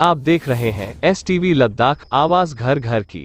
आप देख रहे हैं STV लद्दाख, आवाज घर घर की।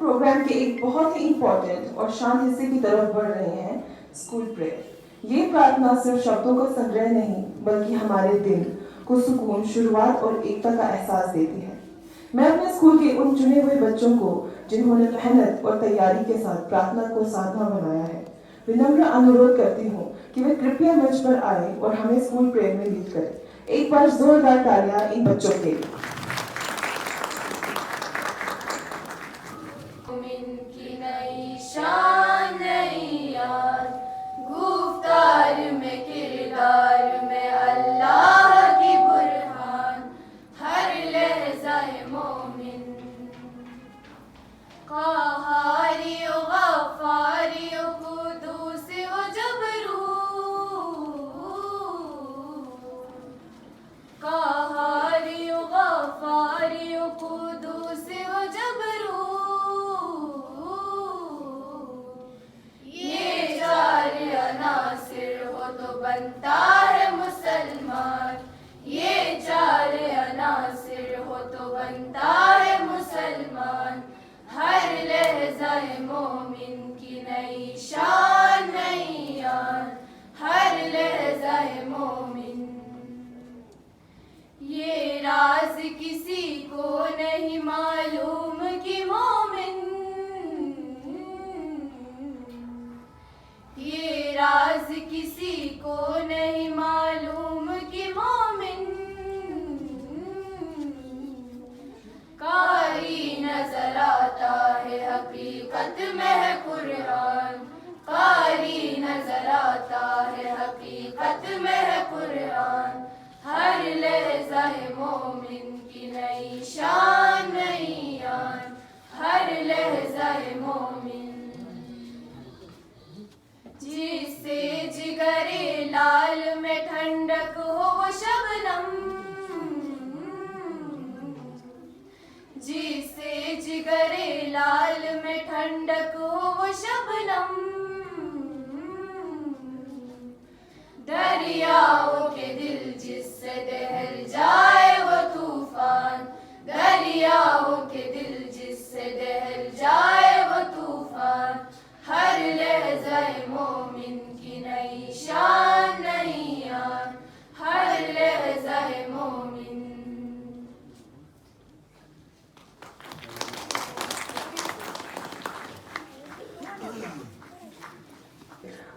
प्रोग्राम के एक बहुत ही इम्पोर्टेंट और शांत हिस्से की तरफ बढ़ रहे हैं, स्कूल प्रेयर। ये प्रार्थना सिर्फ शब्दों का संग्रह नहीं, बल्कि हमारे दिन को सुकून, शुरुआत और एकता का एहसास देती है। मैं अपने स्कूल के उन चुने हुए बच्चों को, जिन्होंने मेहनत और तैयारी के साथ प्रार्थना को साधना बनाया है, विनम्र अनुरोध करती हूँ कि वे कृपया मंच पर आए और हमें स्कूल प्रेयर में लीड करें। एक बार जोरदार तालियां इन बच्चों के लिए। गुफ्तार में किरदार में अल्लाह की बुरहान, हर लहज़ा है मोमिन। क़हारी ओ गफ़ारी ओ कुदूस ओ जबरूत, क़हारी ओ गफ़ारी ओ कुदूस ओ जबरूत, ये चार अनासिर हो तो बनता है मुसलमान, ये चार अनासिर हो तो बनता है मुसलमान। हर लहज़ा मोमिन की नई शान नई आन, हर लहज़ा मोमिन। ये राज किसी को नहीं मालूम कि मोमिन, ये राज किसी को नहीं मालूम कि मोमिन। कारी नजर आता है हकीकत में है कुरान, कारी नजर आता है हकीकत में है कुरान। हर लहज़ा मोमिन की नई शान नई आन, हर लहज़ा मोमिन। जिससे जिगरे लाल में ठंडक हो वो शबनम, जिससे जिगरे लाल में ठंडक हो वो शबनम। दरियाओं के दिल जिससे दहल जाए वो तूफान, दरियाओं के दिल जिससे दहल जाए वो तूफान। हर लहज़ा मोमिन की नई शान नई आन, हर लहज़ा मोमिन।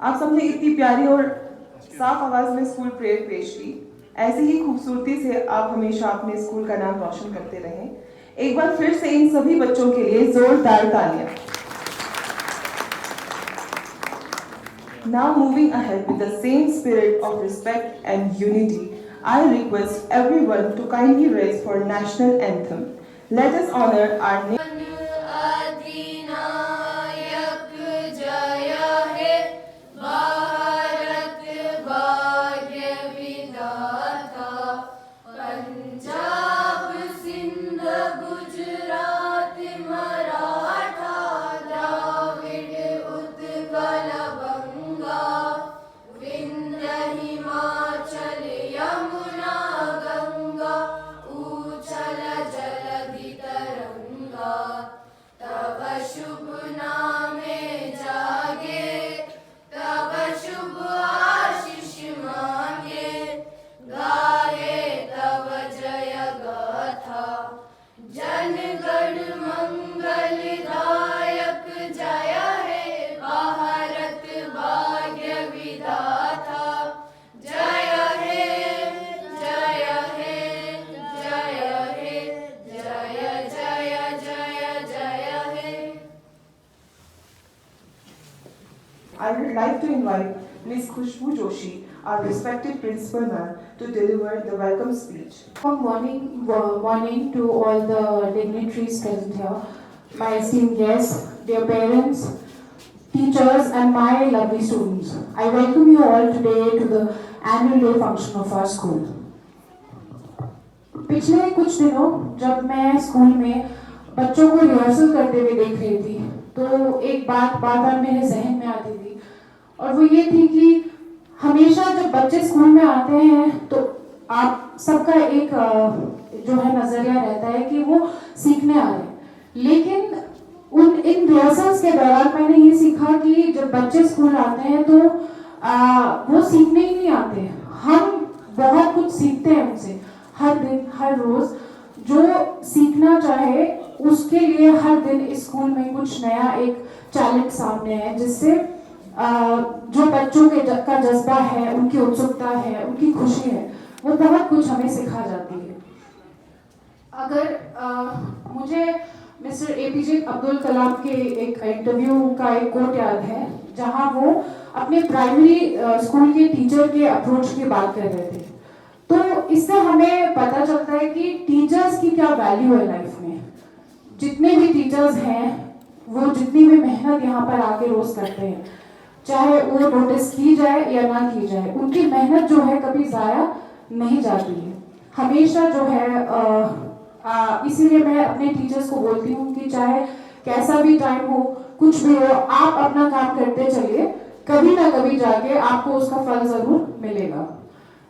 आप सबने इतनी प्यारी और साफ आवाज़ में स्कूल प्रेयर पेश की। ऐसे ही खूबसूरती से आप हमेशा अपने स्कूल का नाम रोशन करते रहें। एक बार फिर से इन सभी बच्चों के लिए जोरदार तालियां। Now moving ahead with the same spirit of respect and unity, I request everyone to kindly raise for national anthem. Let us honor our nation. अधिनायक जय हे भारत भाग्य विधाता पंजाब सिंध गुजरात मराठा द्राविड़ उत्कल बंगा विंध्य हिमाचल यमुना गंगा ऊचल जलधि तरंगा तब शुभ नामे जागे तब शुभ आशीष मांगे गाए तब जय गाथा जन गण मंगल दायक जय हे भारत भाग्य विधाता जय हे जय हे जय हे जय जय जय जय हे। I would like to invite Ms. Khushbu Joshi, our respected principal ma'am, to deliver the welcome speech. Morning to all the dignitaries present here, my esteemed guests, dear parents, teachers, and my lovely students. I welcome you all today to the annual day function of our school. पिछले कुछ दिनों जब मैं school में बच्चों को rehearsal करते हुए देख रही थी तो एक बात बार बार मेरे जहन में आती थी और वो ये थी कि हमेशा जब बच्चे स्कूल में आते हैं तो आप सबका एक जो है नजरिया रहता है कि वो सीखने आ रहे हैं, लेकिन इन रिहर्सल्स के दौरान मैंने ये सीखा कि जब बच्चे स्कूल आते हैं तो वो सीखने ही नहीं आते। हम बहुत कुछ सीखते हैं उनसे हर दिन हर रोज। जो सीखना चाहे उसके लिए हर दिन इस स्कूल में कुछ नया एक चैलेंज सामने है, जिससे जो बच्चों के का जज्बा है, उनकी उत्सुकता है, उनकी खुशी है, वो बहुत कुछ हमें सिखा जाती है। अगर मुझे मिस्टर एपीजे अब्दुल कलाम के एक इंटरव्यू का एक कोट याद है जहां वो अपने प्राइमरी स्कूल के टीचर के अप्रोच की बात कर रहे थे, तो इससे हमें पता चलता है कि टीचर्स की क्या वैल्यू है लाइफ में। जितने भी टीचर्स हैं वो जितनी भी मेहनत यहाँ पर आके रोज करते हैं, चाहे वो नोटिस की जाए या ना की जाए, उनकी मेहनत जो है कभी जाया नहीं जाती है, हमेशा जो है इसीलिए मैं अपने टीचर्स को बोलती हूँ कि चाहे कैसा भी टाइम हो, कुछ भी हो, आप अपना काम करते चलिए, कभी ना कभी जाके आपको उसका फल जरूर मिलेगा।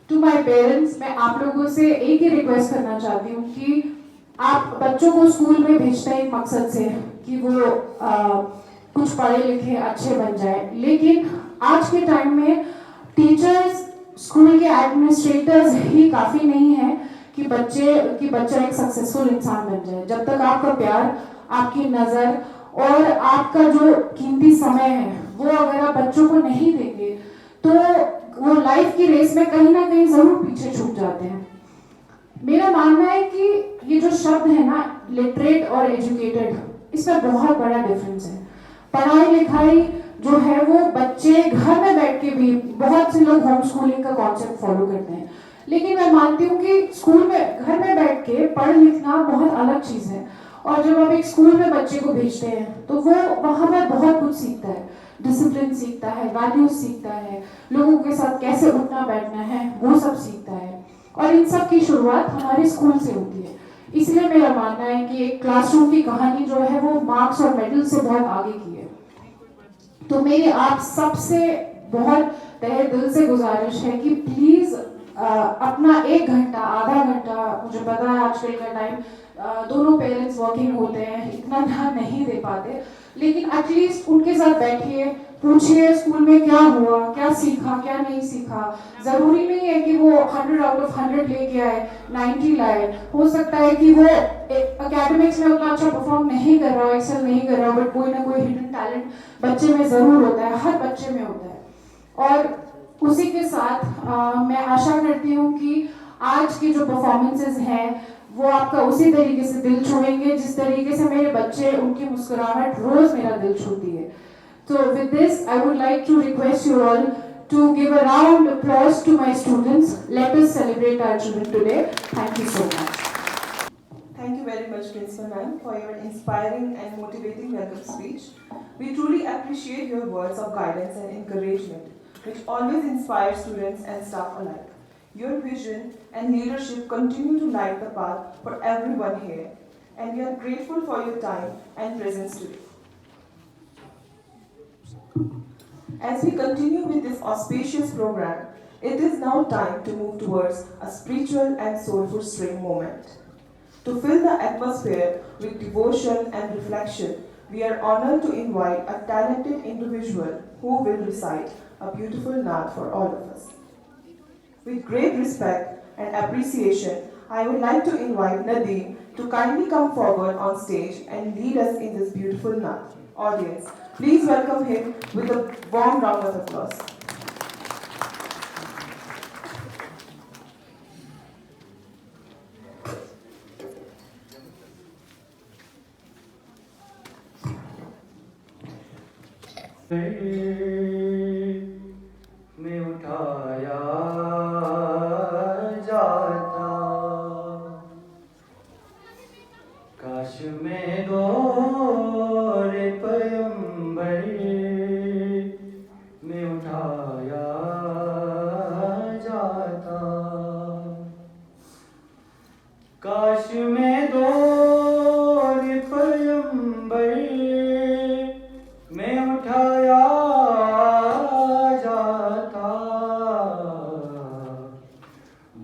टू माय पेरेंट्स, मैं आप लोगों से एक ही रिक्वेस्ट करना चाहती हूँ कि आप बच्चों को स्कूल में भेजते हैं एक मकसद से कि वो कुछ पढ़े लिखे अच्छे बन जाए, लेकिन आज के टाइम में टीचर्स, स्कूल के एडमिनिस्ट्रेटर्स ही काफ़ी नहीं है कि बच्चा एक सक्सेसफुल इंसान बन जाए। जब तक आपका प्यार, आपकी नज़र और आपका जो कीमती समय है वो अगर आप बच्चों को नहीं देंगे तो वो लाइफ की रेस में कहीं ना कहीं ज़रूर पीछे छूट जाते हैं। मेरा मानना है कि ये जो शब्द है ना, लिटरेट और एजुकेटेड, इसमें बहुत बड़ा डिफरेंस है। पढ़ाई लिखाई जो है वो बच्चे घर में बैठ के भी, बहुत से लोग होम स्कूलिंग का कॉन्सेप्ट फॉलो करते हैं, लेकिन मैं मानती हूँ कि स्कूल में घर में बैठ के पढ़ लिखना बहुत अलग चीज़ है। और जब आप एक स्कूल में बच्चे को भेजते हैं तो वो वहाँ पर बहुत कुछ सीखता है, डिसिप्लिन सीखता है, वैल्यूज सीखता है, लोगों के साथ कैसे उठना बैठना है वो सब सीखता है, और इन सब की शुरुआत हमारे स्कूल से होती है। इसलिए मेरा मानना है कि एक क्लासरूम की कहानी जो है वो मार्क्स और मेडल से बहुत आगे की है। तो मेरी आप सबसे बहुत तहे दिल से गुजारिश है कि प्लीज़ अपना 1 घंटा, आधा घंटा, मुझे पता है आजकल का टाइम दोनों पेरेंट्स वर्किंग होते हैं, इतना ध्यान नहीं दे पाते, लेकिन एटलीस्ट उनके साथ बैठिए, पूछिए स्कूल में क्या हुआ, क्या सीखा, क्या नहीं सीखा। ज़रूरी नहीं है कि वो 100 आउट ऑफ 100 लेके आए, 90 लाए। हो सकता है कि वो एकेडमिक्स में उतना अच्छा परफॉर्म नहीं कर रहा हो, एक्सेल नहीं कर रहा हो, बट कोई ना कोई हिडन टैलेंट बच्चे में ज़रूर होता है, हर बच्चे में होता है। और उसी के साथ मैं आशा करती हूँ कि आज के जो परफॉर्मेंसेस हैं वो आपका उसी तरीके से दिल छुएंगे जिस तरीके से मेरे बच्चे, उनकी मुस्कुराहट रोज मेरा दिल छूती है. So with this, I would like to request you all to give a round of applause to my students. Let us celebrate our children today. Thank you so much. Thank you very much, Principal Ma'am, for your inspiring and motivating welcome speech. We truly appreciate your words of guidance and encouragement, which always inspire students and staff alike. Your vision and leadership continue to light the path for everyone here, and we are grateful for your time and presence today. As we continue with this auspicious program, it is now time to move towards a spiritual and soulful string moment. To fill the atmosphere with devotion and reflection, we are honored to invite a talented individual who will recite a beautiful naat for all of us. With great respect and appreciation, I would like to invite Nadeem to kindly come forward on stage and lead us in this beautiful naat. Audience, please welcome him with a warm round of applause. में उठाया जाता, काश में गोरे पैगंबर में उठाया जाता, काश में गोरे पैगंबर में उठाया जाता,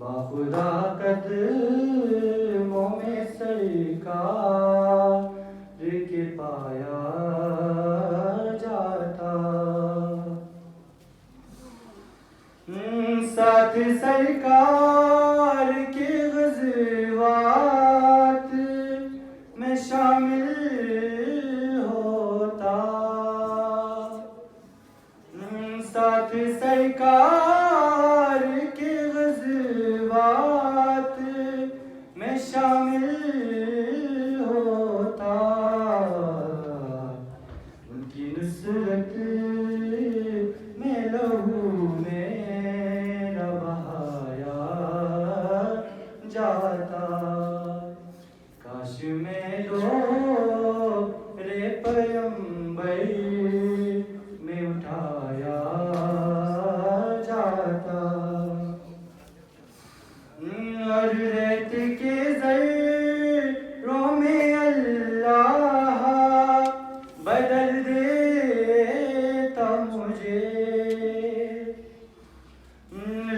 बाखुदा कदमों में सरकार के पाया जाता, साथ सरकार के ग़ज़वात में शामिल होता, साथ सरकार के ग़ज़वात में शामिल होता, उनकी नुसरत में लहू मेरा बहाया जाता, काश में रे पैगंबर में उठाया जाता, और रेत के ज़र्रों में अल्लाह बदल देता मुझे,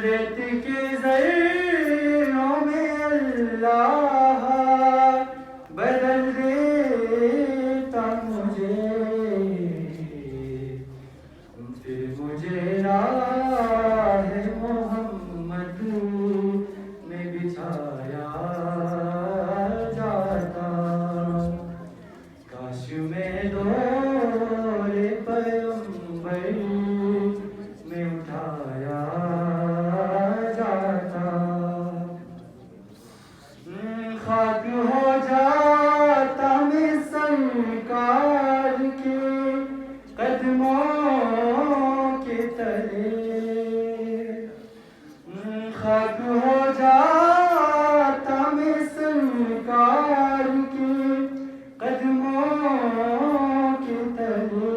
रेत के ज़र्रों में अल्लाह बदल देता मुझे, फिर मुझे राह मोहम्मद में बिछाया जाता, काश में रे पैगंबर में उठाया जाता, खाक हो जाता मैं सरकार के कदमों के तले, खाक हो जाता मैं सरकार के कदमों के तले,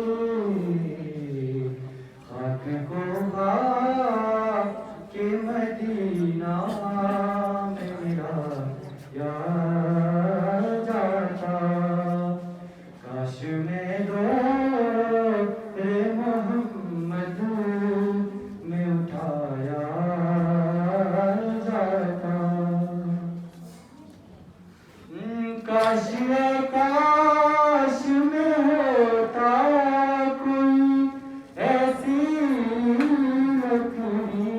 खाक को खाक के मदीना में मेरा या जाता, काश में रे मोहम्मद में उठाया जाता, काश काश में होता कोई ऐसी लकड़ी,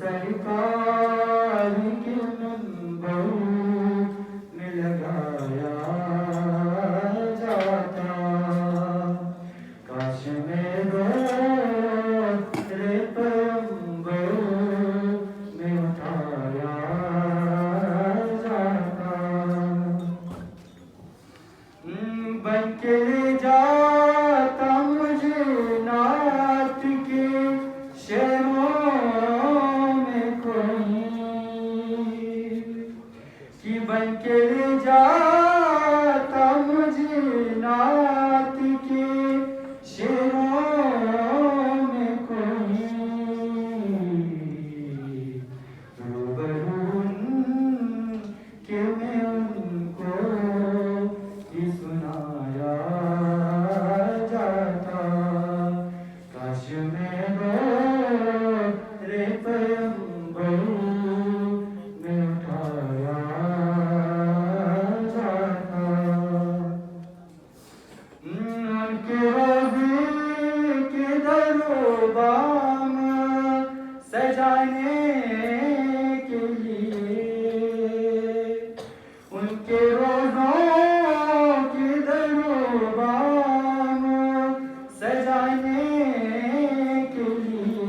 सरकार के नंबर में लगाया जाता। काश मेरे पैगंबर में उठाया जाता। बन के ले जाता मुझे नात के शहरों में कोई, कि बन के ले जाता मुझे नात के शहरों में कोई। रूबरू के मैं उनको ही सुनाया जाता। काश मेरे पैगंबर में उठाया जाता। उनके रोज़े के दरबार सजाने के लिए, उनके रोज़ों के दरबार सजाने के लिए,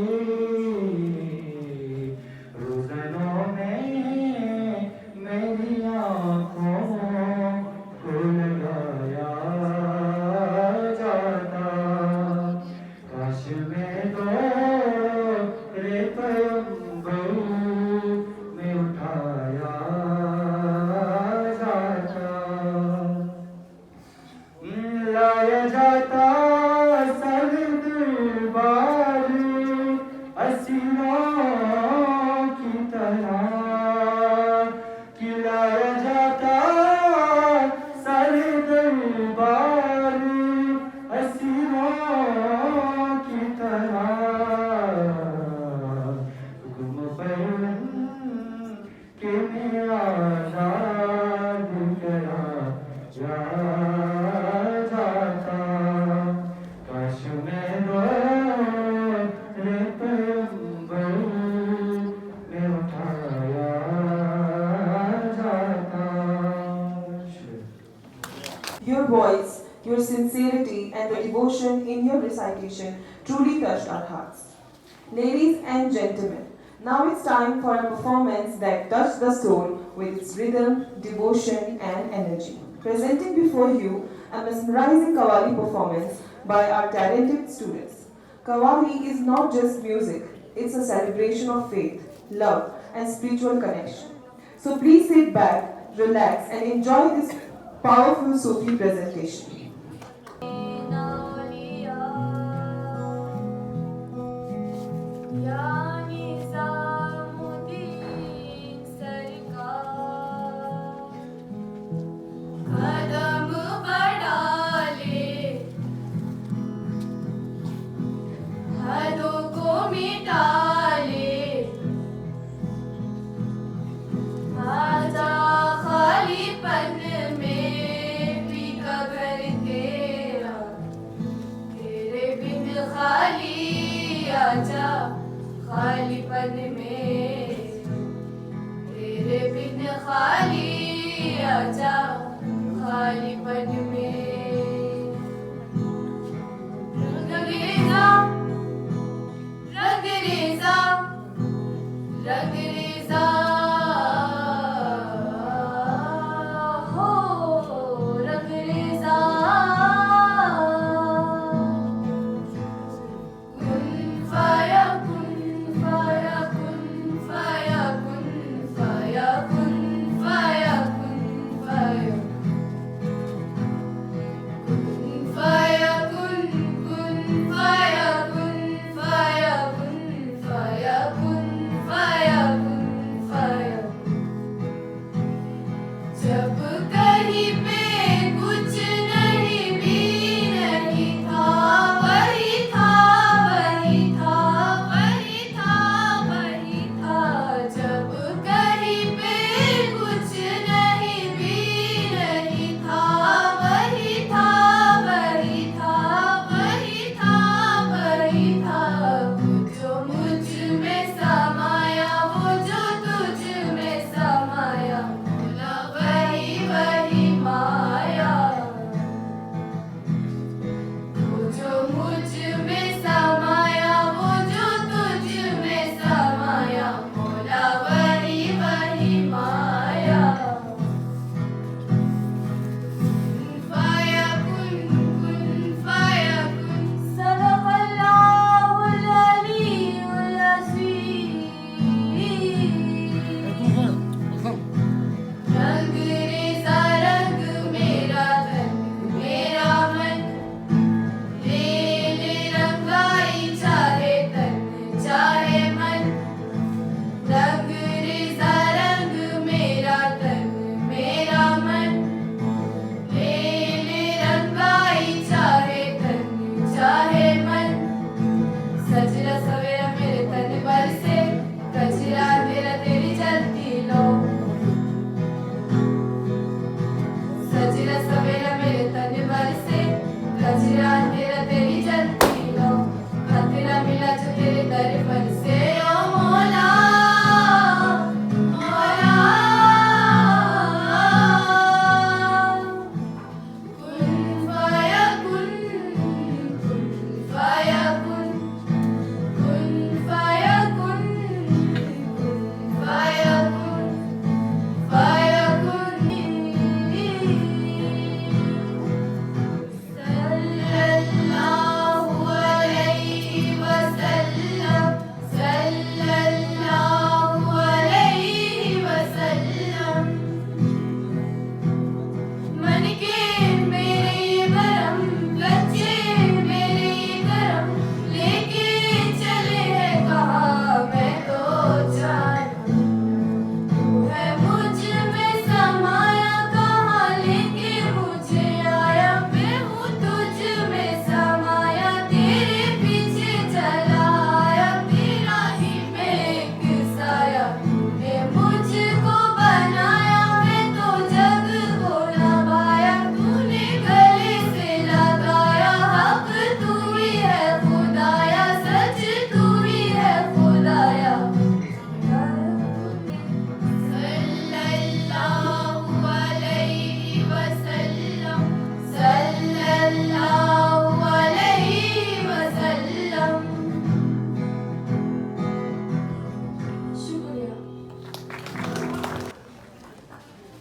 रोज़नों में मेरी आँखों को लगाया जाता। काश मेरे पैगंबर में उठाया जाता। लाया जाता सर दरबार असीरों की तरह, कि लाया जाता सर दरबार असीरों की तरह। हुक्म पर के मैं आज़ाद करा जाता। काश मेरे पैगंबर में उठाया जाता। Your voice, your sincerity, and the devotion in your recitation truly touched our hearts. Ladies and gentlemen, now it's time for a performance that touched the soul with its rhythm, devotion, and energy. Presenting before you a mesmerizing Qawwali performance by our talented students. Qawwali is not just music, it's a celebration of faith, love, and spiritual connection. So please sit back, relax, and enjoy this powerful Sufi presentation. या निज़ामुद्दीन सरकार, कदम बढ़ा ले, हदों को मिटा ले, आजा खालीपन में भी का घर तेरा, तेरे बिन खाली आजा खालीपन में, तेरे बिन खाली आजा खालीपन में। रंग रेज़ा रंग रेज़ा रंग रेज़ा हो रंग रेज़ा। कुन फयकुन फयकुन फयकुन फयकुन फयकुन फयकुन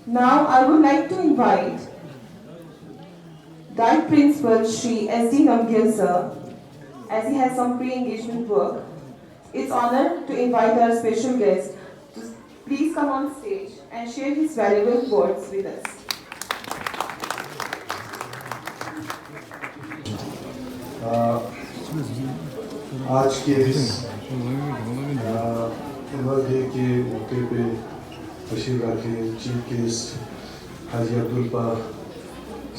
Now I would like to invite Diet Principal Shri S.D. Namgyal sir, as he has some pre-engagement work. It's honor to invite our special guest to please come on stage and share his valuable words with us. आज के इस annual day के मौके पे तशरीफ रखे chief guest Haji Abdul Pak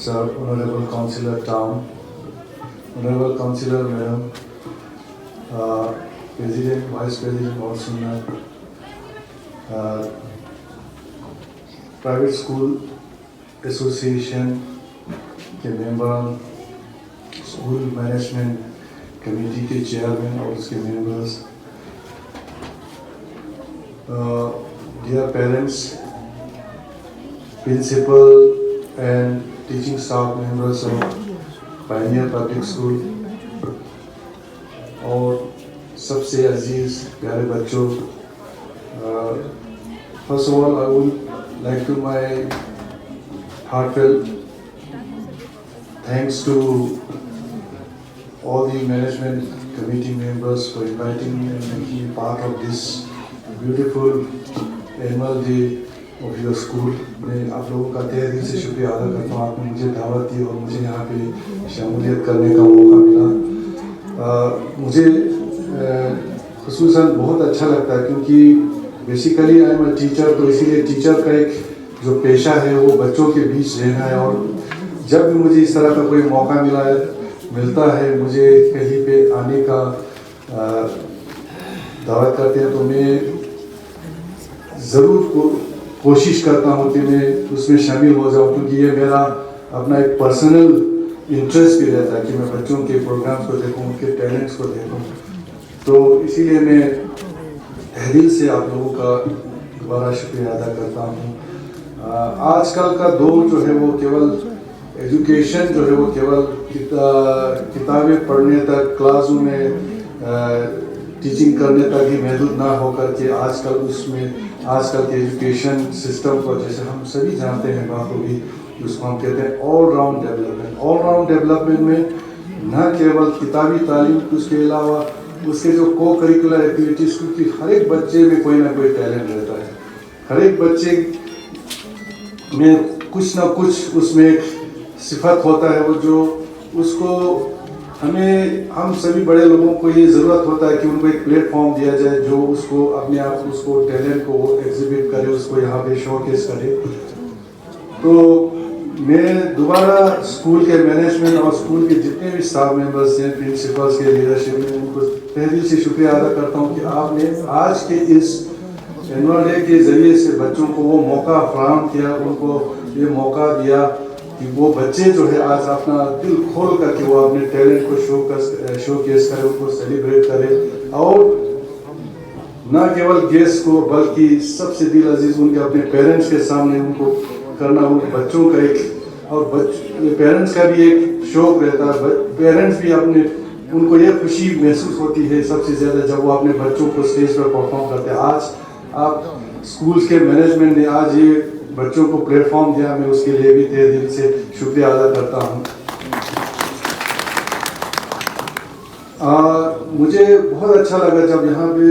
sir, honourable councillor town, honourable councillor madam, president, vice president और सुनना, प्राइवेट स्कूल एसोसिएशन के मेंबर, स्कूल मैनेजमेंट कमेटी के चेयरमैन और उसके members, dear parents, principal and teaching staff members of Pioneer Public School, और सबसे अजीज प्यारे बच्चों, first of all I would like to my heartfelt thanks to all the management committee members for inviting me and making me part of this beautiful annual day of your school. मैं आप लोगों का तहे दिल से शुक्रिया अदा करता हूँ, आपने मुझे दावत दी और मुझे यहाँ पे शमूलियत करने का मौका मिला। मुझे खुसूसन बहुत अच्छा लगता है क्योंकि basically I am a teacher, तो इसीलिए टीचर का एक जो पेशा है वो बच्चों के बीच रहना है, और जब भी मुझे इस तरह का कोई मौका मिलता है मुझे कहीं पे आने का दावत करते हैं, तो मैं ज़रूर कोशिश करता हूँ कि मैं उसमें शामिल हो जाऊँ, क्योंकि ये मेरा अपना एक पर्सनल इंटरेस्ट भी रहता है कि मैं बच्चों के प्रोग्राम्स को देखूँ, उनके टैलेंट्स को देखूँ। तो इसीलिए मैं तहे दिल से आप लोगों का दोबारा शुक्रिया अदा करता हूँ। आजकल का दौर जो है वो केवल एजुकेशन जो है वो केवल किताबें पढ़ने तक, क्लासरूम में टीचिंग करने तक ही महदूद ना होकर के आजकल के एजुकेशन सिस्टम को, जैसे हम सभी जानते हैं बाखूबी, उसको हम कहते हैं all round development. All round development में न केवल किताबी तालीम, उसके अलावा उसके जो को करिकुलर एक्टिविटीज़, क्योंकि हर एक बच्चे में कोई ना कोई टैलेंट रहता है, हर एक बच्चे में कुछ ना कुछ उसमें एक सिफत होता है वो जो उसको हम सभी बड़े लोगों को ये ज़रूरत होता है कि उनको एक प्लेटफॉर्म दिया जाए जो उसको अपने आप उसको टैलेंट को वो एग्जिबिट करे, उसको यहाँ पे शोकेस करे। तो मैं दोबारा स्कूल के मैनेजमेंट और स्कूल के जितने भी स्टाफ मेंबर्स हैं, प्रिंसिपल्स के लीडरशिप में, उनको तहे दिल से शुक्रिया अदा करता हूँ कि आपने आज के इस एनुअल डे के ज़रिए से बच्चों को वो मौका फराहम किया, उनको ये मौका दिया कि वो बच्चे जो है आज अपना दिल खोल करके वो अपने टैलेंट को शोकेस करे, उनको सेलिब्रेट करे, और न केवल गेस्ट को बल्कि सबसे दिल अजीज उनके अपने पेरेंट्स के सामने उनको करना, उन बच्चों का एक, और पेरेंट्स का भी एक शौक रहता है, पेरेंट्स भी अपने, उनको ये खुशी महसूस होती है सबसे ज़्यादा जब वो अपने बच्चों को स्टेज पर परफॉर्म करते हैं। आज आप स्कूल्स के मैनेजमेंट ने आज ये बच्चों को प्लेटफॉर्म दिया, मैं उसके लिए भी तहे दिल से शुक्रिया अदा करता हूँ। मुझे बहुत अच्छा लगा जब यहाँ पे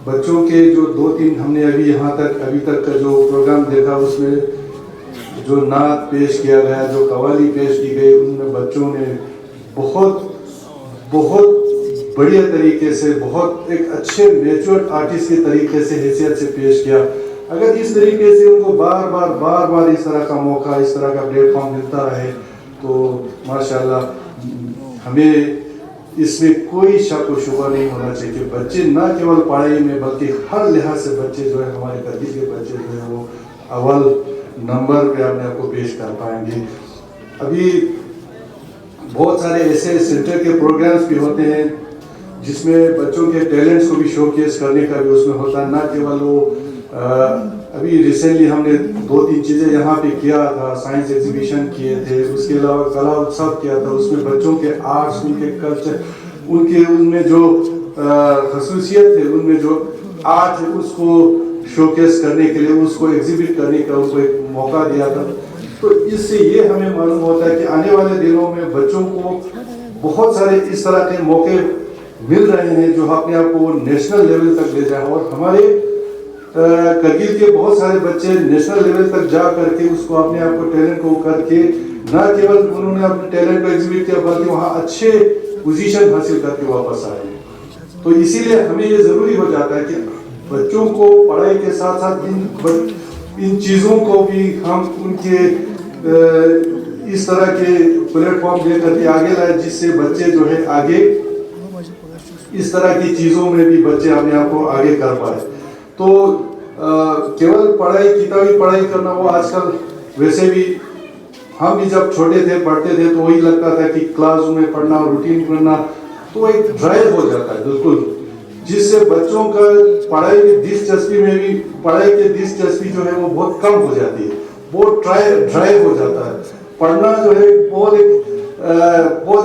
बच्चों के जो 2-3 हमने अभी तक का जो प्रोग्राम देखा, उसमें जो नात पेश किया गया, जो कवाली पेश की गई, उनमें बच्चों ने बहुत बढ़िया तरीके से, बहुत एक अच्छे मैच्योर आर्टिस्ट के तरीके से, हैसियत से पेश किया। अगर इस तरीके से उनको बार बार इस तरह का मौका, इस तरह का प्लेटफॉर्म मिलता रहे तो माशाल्लाह हमें इसमें कोई शक व शुबा नहीं होना चाहिए कि बच्चे न केवल पढ़ाई में बल्कि हर लिहाज से बच्चे जो है, हमारे कदीर के बच्चे जो है वो अव्वल नंबर पे अपने आप को पेश कर पाएंगे। अभी बहुत सारे ऐसे सेंटर के प्रोग्राम्स भी होते हैं जिसमें बच्चों के टैलेंट्स को भी शोकेस करने का भी उसमें होता है, ना केवल वो अभी रिसेंटली हमने 2-3 चीज़ें यहाँ पे किया था, साइंस एग्जीबिशन किए थे, उसके अलावा कला उत्सव किया था, उसमें बच्चों के आर्ट्स, उनके कल्चर, उनमें जो खसूसियत है, उनमें जो आर्ट है उसको शोकेस करने के लिए, उसको एग्जिबिट करने का उसको एक मौका दिया था। तो इससे ये हमें मालूम होता है कि आने वाले दिनों में बच्चों को बहुत सारे इस तरह के मौके मिल रहे हैं जो अपने आप को नेशनल लेवल तक ले जाए। और हमारे करगिल के बहुत सारे बच्चे नेशनल लेवल तक जा करके उसको अपने आप को टैलेंट को करके न केवल उन्होंने अपने टैलेंट को एग्जिबिट किया बल्कि वहाँ अच्छे पोजीशन हासिल करके वापस आए। तो इसीलिए हमें ये जरूरी हो जाता है कि बच्चों को पढ़ाई के साथ साथ इन चीज़ों को भी हम उनके इस तरह के प्लेटफॉर्म दे करके आगे लाए, जिससे बच्चे जो है आगे इस तरह की चीज़ों में भी बच्चे अपने आप को आगे कर पाए। तो केवल पढ़ाई, किताबी पढ़ाई करना वो आजकल वैसे भी, हम भी जब छोटे थे पढ़ते थे तो वही लगता था कि क्लासरूम में पढ़ना, रूटीन पढ़ना, तो एक ड्राइव हो जाता है बिल्कुल, जिससे बच्चों का पढ़ाई की दिलचस्पी में भी, पढ़ाई की दिलचस्पी जो है वो बहुत कम हो जाती है, बहुत ड्राइव हो जाता है। पढ़ना जो है बहुत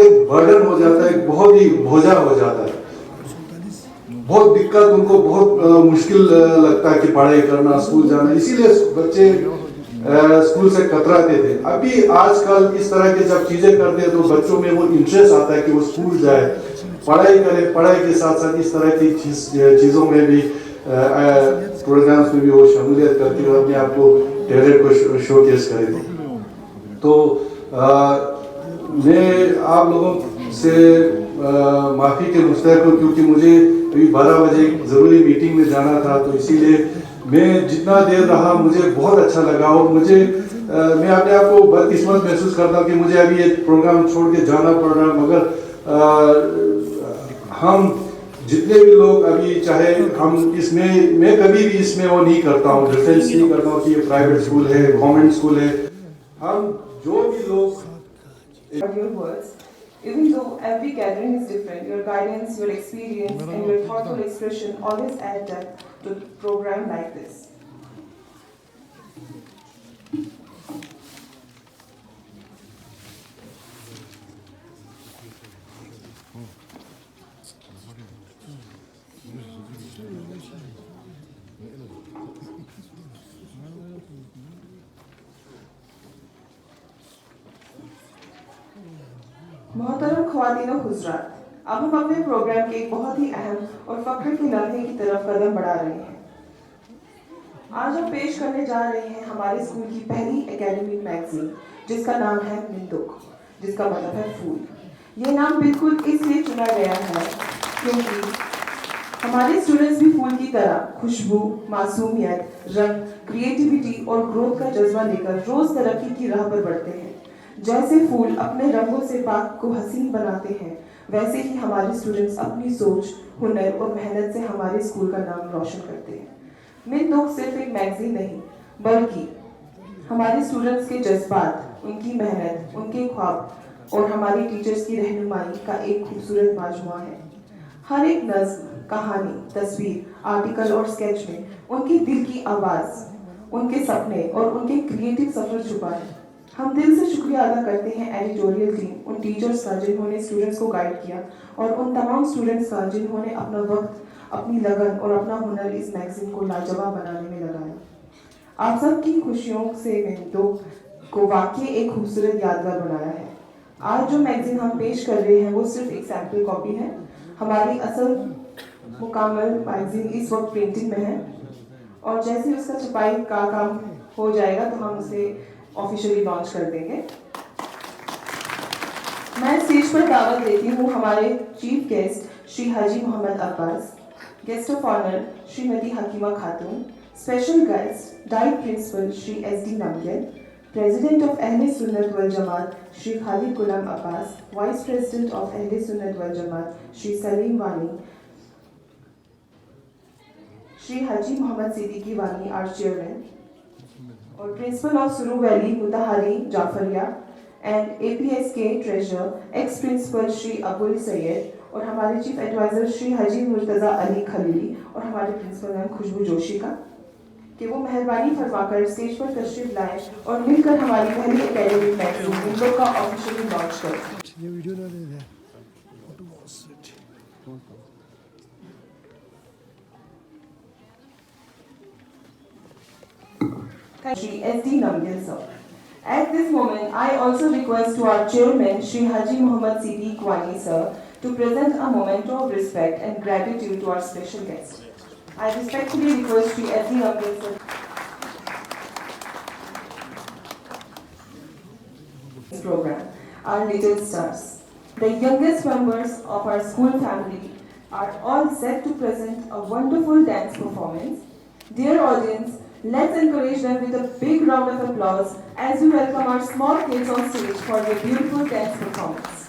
एक बर्डन हो जाता है, बहुत ही बोझा हो जाता है, बहुत दिक्कत, उनको बहुत मुश्किल लगता है कि पढ़ाई करना, स्कूल जाना। इसीलिए बच्चे स्कूल से कतराते थे। अभी आजकल इस तरह के जब चीजें करते हैं तो बच्चों में वो इंटरेस्ट आता है कि वो स्कूल जाए, पढ़ाई करे, पढ़ाई के साथ साथ इस तरह की चीज़ों में भी, प्रोग्राम्स में भी वो शमूलियत करके वो अपने आप को टैलेंट को शोकेस करे। तो मैं आप लोगों से माफ़ी के मुस्तहक हूँ, क्योंकि मुझे अभी 12 बजे ज़रूरी मीटिंग में जाना था, तो इसीलिए मैं जितना देर रहा मुझे बहुत अच्छा लगा। और मुझे मैं अपने आप को बदकिस्मत महसूस करता हूँ कि मुझे अभी ये प्रोग्राम छोड़ के जाना पड़ रहा है, मगर हम जितने भी लोग अभी, चाहे हम इसमें, मैं कभी भी इसमें वो नहीं करता हूँ, डिफरेंस नहीं करता हूँ कि ये प्राइवेट स्कूल है, गवर्नमेंट स्कूल है, हम जो भी लोग। Your words, even though every gathering is different, your guidance, your experience, and your thoughtful expression always add depth to a program like this. मोहतरम ख्वातीन और हुज़रात, अब हम अपने प्रोग्राम के एक बहुत ही अहम और फख्र के लम्हे की तरफ कदम बढ़ा रहे हैं। आज हम पेश करने जा रहे हैं हमारे स्कूल की पहली एकेडमिक मैगजीन, जिसका नाम है मिंदुक, जिसका मतलब है फूल। ये नाम बिल्कुल इसलिए चुना गया है क्योंकि हमारे स्टूडेंट्स भी फूल की तरह खुशबू, मासूमियत, रंग, क्रिएटिविटी और ग्रोथ का जज्बा लेकर रोज तरक्की की राह पर बढ़ते हैं। जैसे फूल अपने रंगों से पाक को हसीन बनाते हैं, वैसे ही हमारे स्टूडेंट्स अपनी सोच, हुनर और मेहनत से हमारे स्कूल का नाम रोशन करते हैं। मिंदुक सिर्फ एक मैगजीन नहीं, बल्कि हमारे स्टूडेंट्स के जज्बात, उनकी मेहनत, उनके ख्वाब और हमारी टीचर्स की रहनुमाई का एक खूबसूरत मजमुआ है। हर एक नज़्म, कहानी, तस्वीर, आर्टिकल और स्केच में उनकी दिल की आवाज़, उनके सपने और उनके क्रिएटिव सफ़र छुपा है। हम दिल से शुक्रिया अदा करते हैं एडिटोरियल टीम, उन टीचर्स का जिन्होंने स्टूडेंट्स को गाइड किया, और उन तमाम स्टूडेंट्स का जिन्होंने अपना वक्त, अपनी लगन और अपना हुनर इस मैगजीन को लाजवाब बनाने में लगाया। आप सब की खुशियों से मिंदुक को वाकई एक खूबसूरत यादगार बनाया है। आज जो मैगजीन हम पेश कर रहे हैं वो सिर्फ एक सैम्पल कॉपी है। हमारी असल मुकाम्मल मैगजीन इस वक्त प्रिंटिंग में है, और जैसे उसका छपाई का काम हो जाएगा तो हम उसे ऑफिशियली लॉन्च कर देंगे। मैं स्टेज पर दावत देती हूँ हमारे chief guest Shri Haji Mohammad Abbas, guest of honour Shrimati Hakima Khatoon, special guest DIET principal Shri SD Namgyal, president of Ahle Sunnat wal Jamaat Shri Khalid Ghulam Abbas, vice president of Ahle Sunnat wal Jamaat Shri Salim वानी, श्री हाजी मोहम्मद सिद्दीकी वानी आर चेयरमैन, और principal of Suru valley Mutahhari Jafaria and APSK treasurer ex principal Shri Abul Syed, और हमारे चीफ एडवाइजर श्री हाजी मुर्तज़ा अली खलीली, और हमारे प्रिंसिपल मैम खुशबू जोशी का, कि वो मेहरबानी फरमाकर स्टेज पर तशरीफ लाएं और मिलकर हमारी पहली एकेडमिक मैगजीन मिंदुक का ऑफिशियली लॉन्च करें। Thank you, Shri S.D. Namgil sir. At this moment, I also request to our chairman, Shri Haji Muhammad Siddiq Wani sir, to present a memento of respect and gratitude to our special guest. I respectfully request Shri S.D. Namgil sir. Program, our little stars. The youngest members of our school family are all set to present a wonderful dance performance. Dear audience, let's encourage them with a big round of applause as we welcome our small kids on stage for their beautiful dance performance.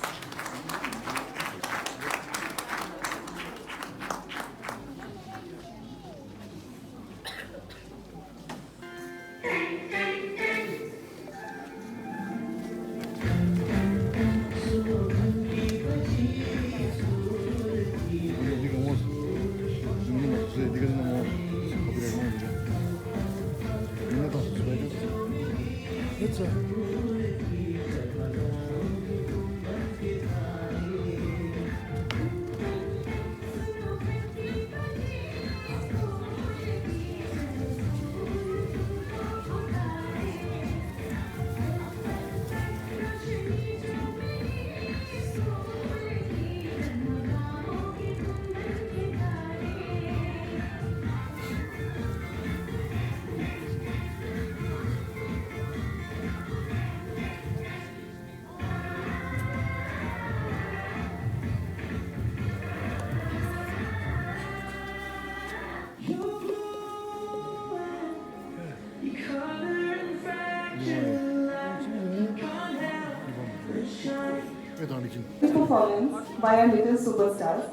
Performance by our little superstars.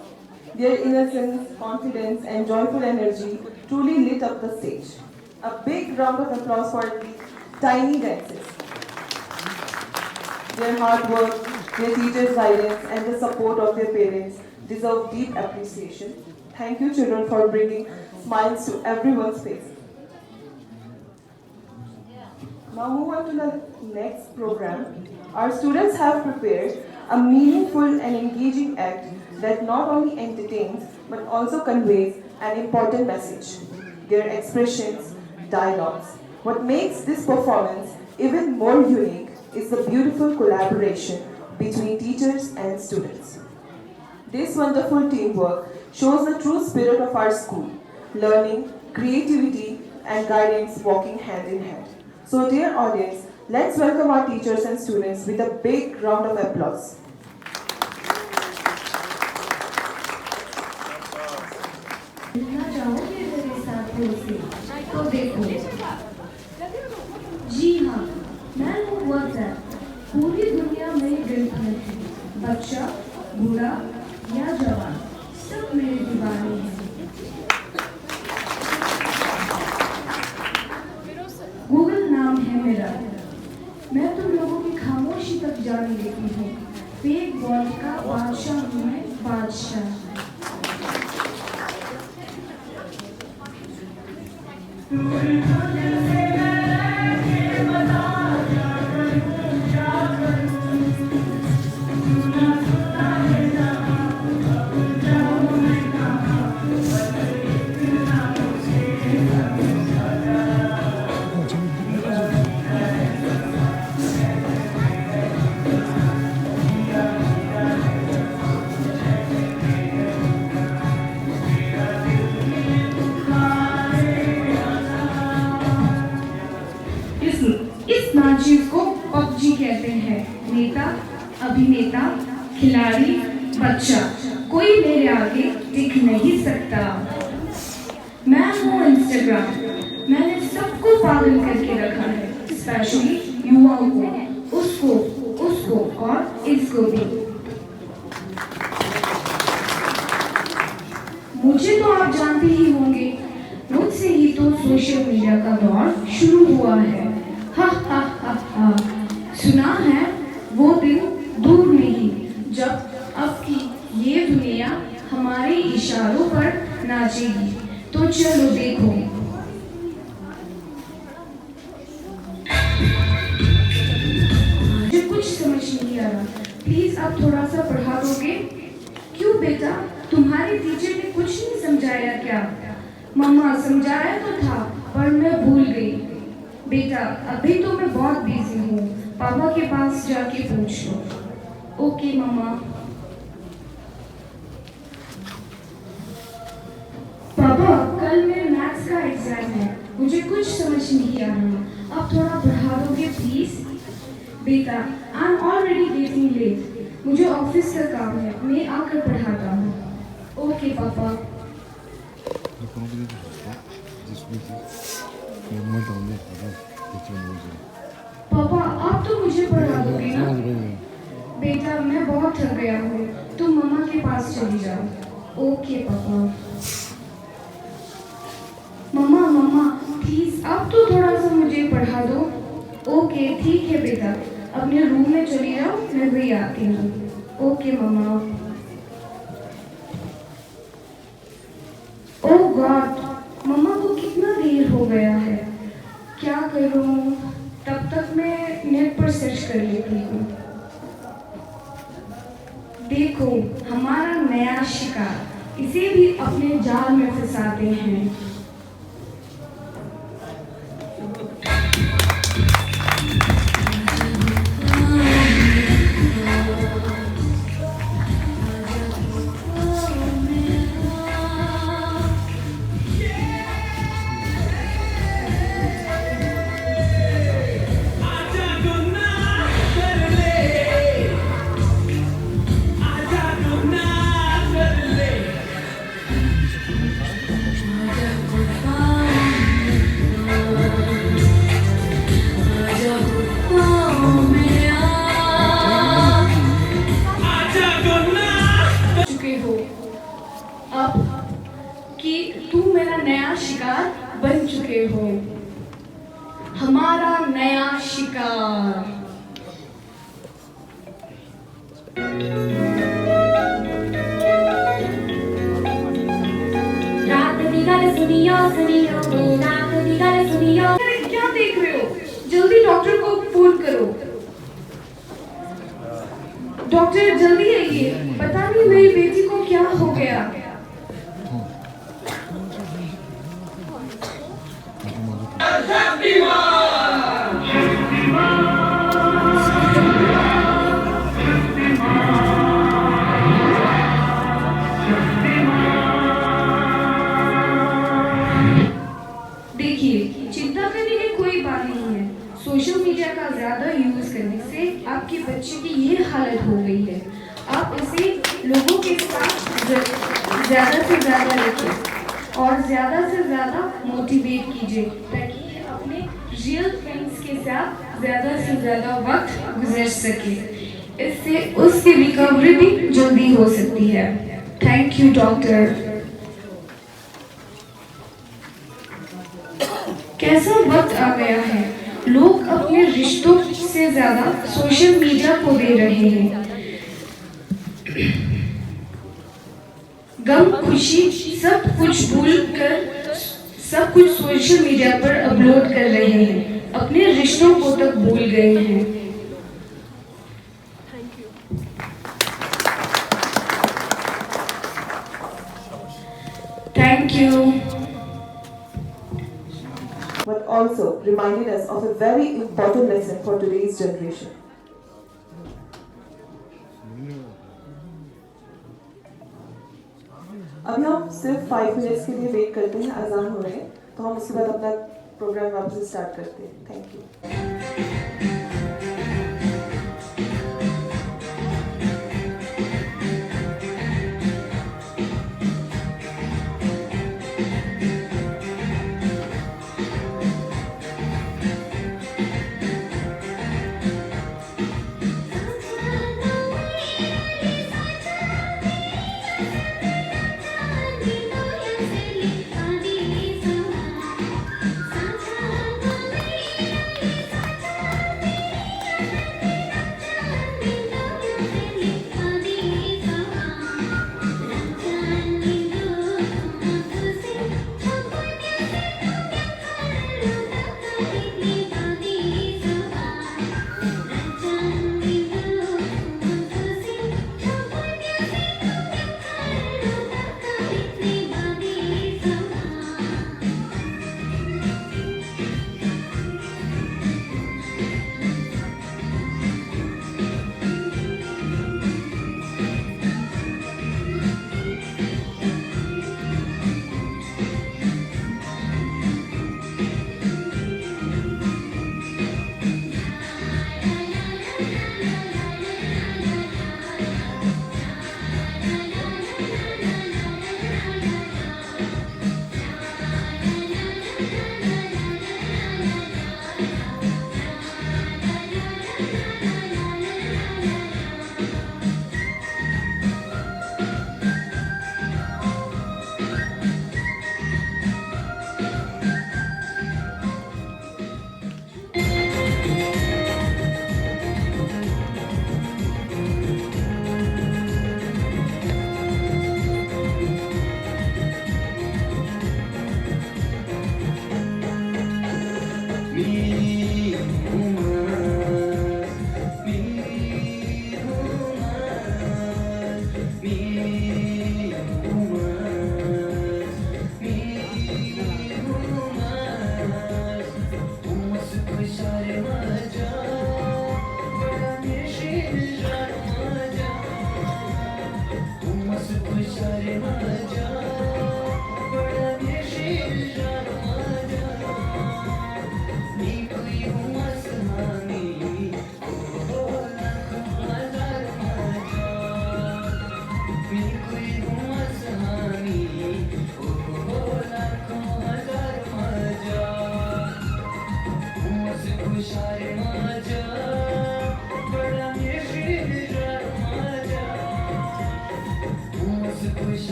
Their innocence, confidence, and joyful energy truly lit up the stage. A big round of applause for the tiny dances. Their hard work, their teachers' guidance, and the support of their parents deserve deep appreciation. Thank you, children, for bringing smiles to everyone's face. Now move on to the next program. Our students have prepared a meaningful and engaging act that not only entertains but also conveys an important message. Their expressions, dialogues. What makes this performance even more unique is the beautiful collaboration between teachers and students. This wonderful teamwork shows the true spirit of our school, learning, creativity, and guidance walking hand in hand. So dear audience, let's welcome our teachers and students with a big round of applause. मिलना चाहोगे मेरे साथियों से तो देखो जी हाँ मैं हूँ WhatsApp पूरी दुनिया में गिरफ्तार है बच्चा बूढ़ा या जवान सब मेरे दीवाने हैं गूगल नाम है मेरा मैं तुम लोगों की खामोशी तक जान लेती हूँ फेक वर्ल्ड का बादशाह हूँ मैं बादशाह इस नाचीज को पबजी कहते हैं नेता अभिनेता खिलाड़ी बच्चा कोई मेरे आगे टिक नहीं सकता मैं हूँ इंस्टाग्राम मैंने सबको पागल करके रखा है स्पेशली युवाओं को उसको और इसको भी मुझे तो आप जानते ही होंगे मुझसे ही तो सोशल मीडिया का दौर शुरू हुआ है हा हा हा हा सुना है वो दिन दूर नहीं जब अब की ये दुनिया हमारे इशारों पर नाचेगी तो चलो देखो मुझे कुछ समझ नहीं आ रहा प्लीज आप थोड़ा सा पढ़ा दोगे क्यों बेटा तुम्हारे टीचर ने कुछ नहीं समझाया क्या मम्मा समझाया तो था पर मैं भूल गई बेटा अभी तो मैं बहुत बिजी हूँ, पापा के पास जाके पूछ लो। ओके मम्मा। पापा कल मेरे मैथ्स का एग्जाम है, मुझे कुछ समझ नहीं आ रहा, आप थोड़ा पढ़ा दोगे प्लीज? बेटा I am already getting late, मुझे ऑफिस का काम है, मैं आकर पढ़ाता हूँ। ओके पापा। पापा आप तो मुझे पढ़ा दोगे ना? बेटा मैं बहुत थक गया हूँ, तुम मम्मा के पास चली जाओ। ओके पापा। मम्मा मम्मा प्लीज आप तो थोड़ा सा मुझे पढ़ा दो। ओके ठीक है बेटा, अपने रूम में चली जाओ, मैं वही आती हूँ। ओके मम्मा। ओह गॉड, मम्मा को कितना देर हो गया है, क्या करूँ? तब तक मैं नेट पर सर्च कर लेती हूँ। देखो हमारा नया शिकार, इसे भी अपने जाल में फंसाते हैं। बन चुके हो, हमारा नया शिकार। क्या देख रहे हो? जल्दी डॉक्टर को फोन करो। डॉक्टर जल्दी आइए, पता नहीं मेरी बेटी को क्या हो गया। देखिए चिंता करने की कोई बात नहीं है, सोशल मीडिया का ज्यादा यूज करने से आपके बच्चे की ये हालत हो गई है। आप इसे लोगों के साथ ज्यादा से ज्यादा रखें और ज्यादा से ज्यादा मोटिवेट कीजिए ताकि अपने रियल फ्रेंड्स के साथ ज्यादा से ज्यादा वक्त गुजर सके। इससे उसकी रिकवरी भी जल्दी हो सकती है। Thank you doctor. कैसा वक्त आ गया है, लोग अपने रिश्तों से ज्यादा सोशल मीडिया को दे रहे हैं। गम खुशी सब कुछ भूल कर सब कुछ सोशल मीडिया पर अपलोड कर रहे हैं, अपने रिश्तों को तक भूल गए हैं। Thank you. But also reminded us of a very important lesson for today's generation. अभी हम सिर्फ 5 मिनट्स के लिए वेट करते हैं, अजान हो रहे हैं, तो हम उसके बाद अपना प्रोग्राम वापस स्टार्ट करते हैं। Thank you.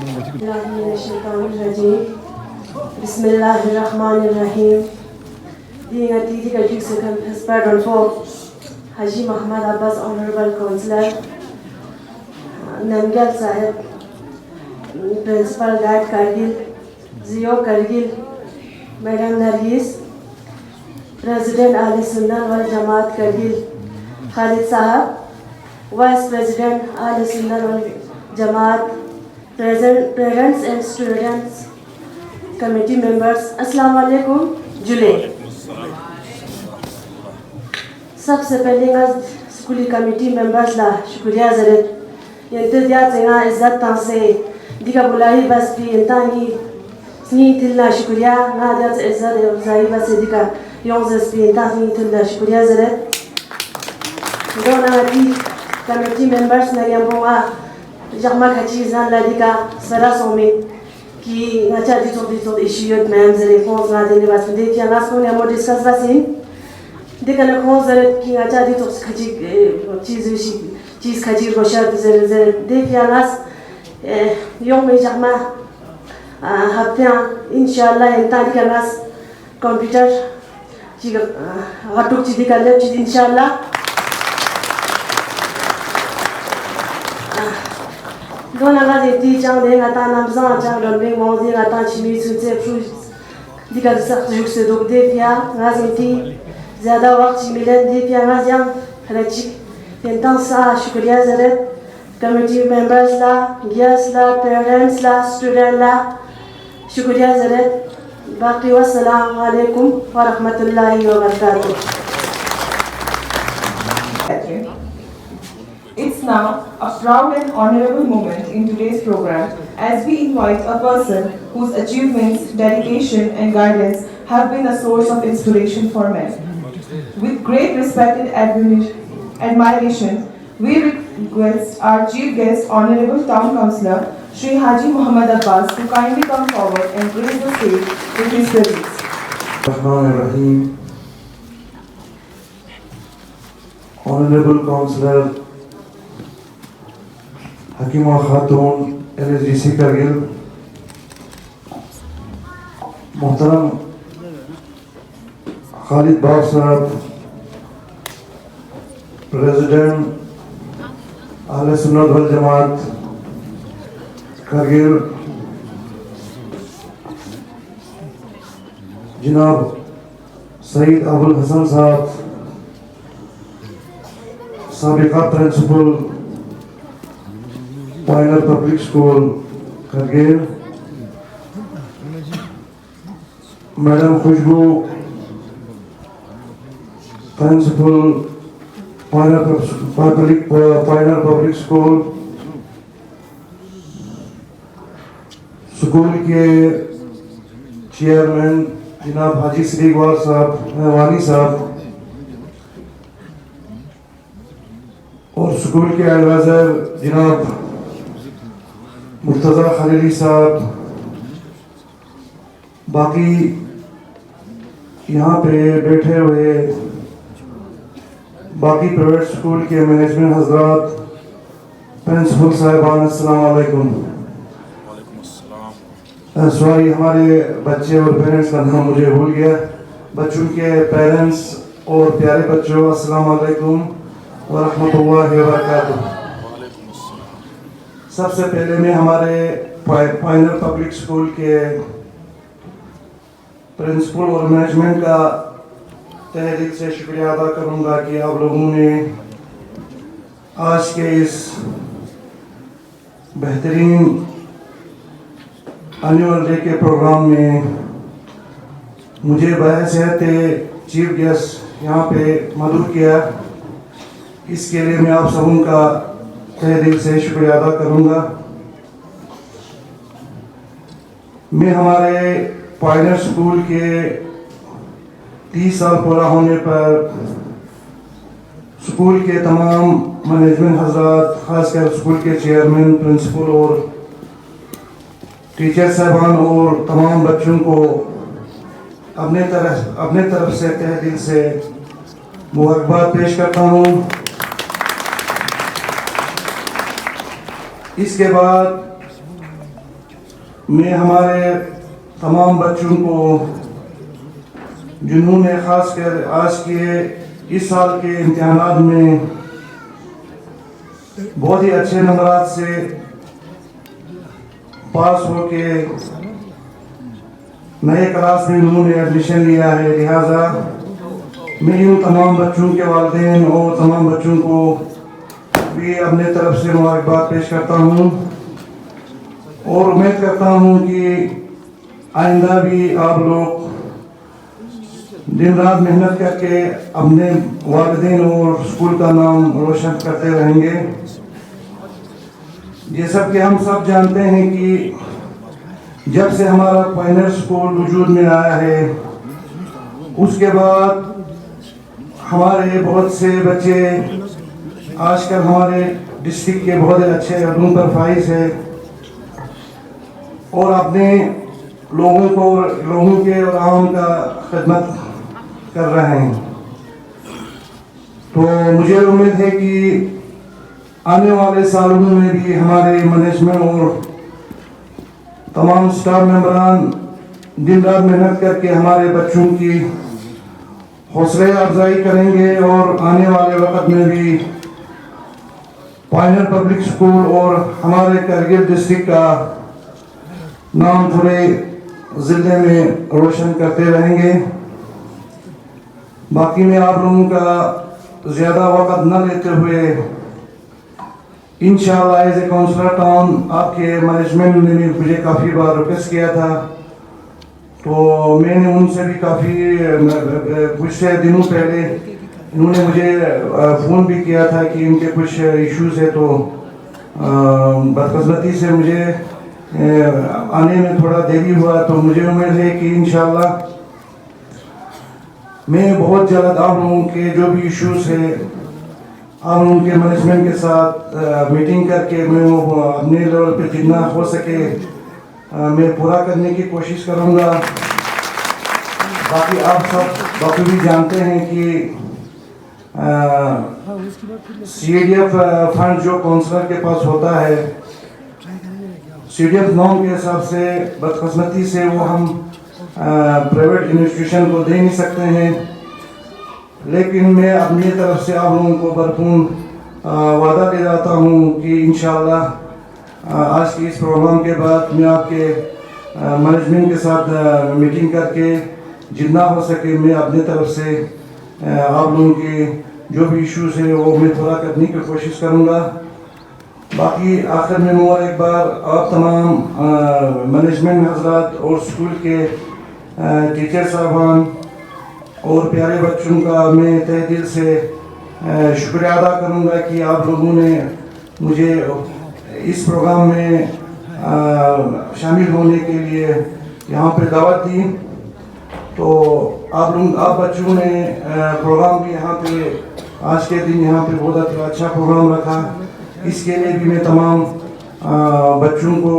Bismillahirrahmanirrahim. Being a Titi Second Pardon for Haji Muhammad Abbas Honorable Councillor, Namgyal Sahib, Principal Guide Kargil, Zio Kargil, Madam Nargis, President Ahli Sunnah wal Jamaat Kargil, Khalid Sahab, Vice President Ahli Sunnah wal Jamaat, parents and students, committee members, Assalamu alaikum, Julie. सबसे पहले स्कूली committee members ला शुक्रिया जरत यंतदिया चंगा इज्जत तासे दिगा बुलाई बस भी इंतानी स्नी तिल्ला शुक्रिया ना दिया इज्जत जाई बस दिगा योंजस भी इंतानी तिल्ला शुक्रिया जरत दोना दी कमेटी मेंबर्स ने यंबोआ जमा खची जान ला दिगा सरा सोमे कि ngacha di to issue ma'am जरे फोन ना देने बस दे क्या ना सोने हम डिस्कस बसिन देखा ना कौन ज़रा कि अच्छा दी तो खची चीज़ खची रोशा ज़रा देखिए नास यों में जमा हफ्ते इंशाल्लाह इंतानी का नास कंप्यूटर चीज़ हटुक चीज़ कर ले चीज़ इंशाल्लाह दोनों का जेती चांग दे गाता नाम जान चांग लंबे मौजी गाता चिमी सुनते फ्रूट दिखा सकते जुक से दुख दे क्या गाज़ेती ज़्यादा वक्त मिले दी प्यारा जाम खर्ची इंसान सा शुक्रिया ज़रूर कमेटी मेंबर्स ला गेस्ट ला पेरेंट्स ला स्टूडेंट ला शुक्रिया ज़रूर बाकी वस्सलाम वालेकुम व रहमतुल्लाहि व बरकातुहू. It's now a proud and honorable moment in today's program as we invite a person whose achievements, dedication and guidance have been a source of inspiration for men. With great respect and admiration, we request our chief guest, Honorable Town Councillor, Shri Haji Muhammad Abbas, to kindly come forward and grace the stage with his presence. Rahim. Honorable Councillor Hakima Khatun, NSDC Kargil, Muhtaram Khalid Bab Sahab, President Ahli Sunnah wal Jamaat Kargil, Janab Saeed Abul Hasan Sahab, Sabiqa Principal Pioneer Public School Kargil, Madam Khushbu, Principal Pioneer Public School, school के chairman जनाब हाजी श्रीगवार साहब वानी साहब और school के adviser जनाब Murtaza Khalili साहब, बाकी यहाँ पे बैठे हुए बाकी प्राइवेट स्कूल के मैनेजमेंट हजरात, प्रिंसिपल साहिबान, अस्सलाम वालेकुम. सॉरी हमारे बच्चे और पेरेंट्स का नाम मुझे भूल गया. बच्चों के पेरेंट्स और प्यारे बच्चों, अस्सलाम वालेकुम व रहमतुल्लाहि व बरकातुहू. सबसे पहले मैं हमारे पायनियर पब्लिक स्कूल के प्रिंसिपल और मैनेजमेंट का तहे दिल से शुक्रिया अदा करूंगा कि आप लोगों ने आज के इस बेहतरीन एनुअल डे के प्रोग्राम में मुझे बहैसियत चीफ गेस्ट यहाँ पे मदऊ किया. इसके लिए मैं आप सबों का तहे दिल से शुक्रिया अदा करूंगा. मैं हमारे पायनियर स्कूल के 30 साल पूरा होने पर स्कूल के तमाम मैनेजमेंट हजरात, खासकर स्कूल के चेयरमैन, प्रिंसिपल और टीचर साहबान और तमाम बच्चों को अपने तरफ से तहे दिल से मुबारकबाद पेश करता हूँ. इसके बाद मैं हमारे तमाम बच्चों को जिन्होंने खासकर आज के इस साल के इम्तिहानात में बहुत ही अच्छे नंबरात से पास होके नए क्लास में उन्होंने एडमिशन लिया है, लिहाजा मैं इन तमाम बच्चों के वालिदैन और तमाम बच्चों को भी अपने तरफ से मुबारकबाद पेश करता हूँ और उम्मीद करता हूँ कि आइंदा भी आप लोग दिन रात मेहनत करके अपने वालिदैन और स्कूल का नाम रोशन करते रहेंगे। जैसा कि हम सब जानते हैं कि जब से हमारा पायनियर स्कूल वजूद में आया है उसके बाद हमारे बहुत से बच्चे आजकल हमारे डिस्ट्रिक्ट के बहुत अच्छे अहदों पर फाइज है और अपने लोगों के और आवाम का खिदमत कर रहे हैं। तो मुझे उम्मीद है कि आने वाले सालों में भी हमारे मैनेजमेंट और तमाम स्टाफ मेंबरान दिन रात मेहनत करके हमारे बच्चों की हौसले अफजाई करेंगे और आने वाले वक्त में भी पायनियर पब्लिक स्कूल और हमारे करगिल डिस्ट्रिक्ट का नाम पूरे ज़िले में रोशन करते रहेंगे। बाकी मैं आप लोगों का ज़्यादा वक्त न लेते हुए इंशाअल्लाह एज ए काउंसलर टाउन आपके मैनेजमेंट ने मुझे काफ़ी बार रिक्वेस्ट किया था, तो मैंने उनसे भी काफ़ी कुछ दिनों पहले इन्होंने मुझे फ़ोन भी किया था कि इनके कुछ इश्यूज़ है, तो बदकिस्मती से मुझे आने में थोड़ा देरी हुआ। तो मुझे उम्मीद है कि इंशाअल्लाह मैं बहुत जल्द आप लोगों के जो भी इश्यूज़ है आप लोगों के मैनेजमेंट के साथ मीटिंग करके मैं वो अपने लेवल पे जितना हो सके मैं पूरा करने की कोशिश करूँगा। बाकी आप सब भी जानते हैं कि CDF फंड जो काउंसलर के पास होता है, CDF नॉर्म के हिसाब से बदकिस्मती से वो हम प्राइवेट इंस्टीट्यूशन को दे नहीं सकते हैं, लेकिन मैं अपनी तरफ से आप लोगों को भरपूर वादा दे जाता हूँ कि इंशाअल्लाह आज के इस प्रोग्राम के बाद मैं आपके मैनेजमेंट के साथ मीटिंग करके जितना हो सके मैं अपनी तरफ से आप लोगों के जो भी इश्यूज़ है वो मैं पूरा करने की कोशिश करूँगा। बाकी आखिर में और एक बार आप तमाम मैनेजमेंट हजरात और स्कूल के टीचर साहबान और प्यारे बच्चों का मैं तहे दिल से शुक्रिया अदा करूँगा कि आप लोगों ने मुझे इस प्रोग्राम में शामिल होने के लिए यहाँ पे दावत दी। तो आप बच्चों ने प्रोग्राम भी यहाँ पे आज के दिन यहाँ पे बहुत अच्छा प्रोग्राम रखा, इसके लिए भी मैं तमाम बच्चों को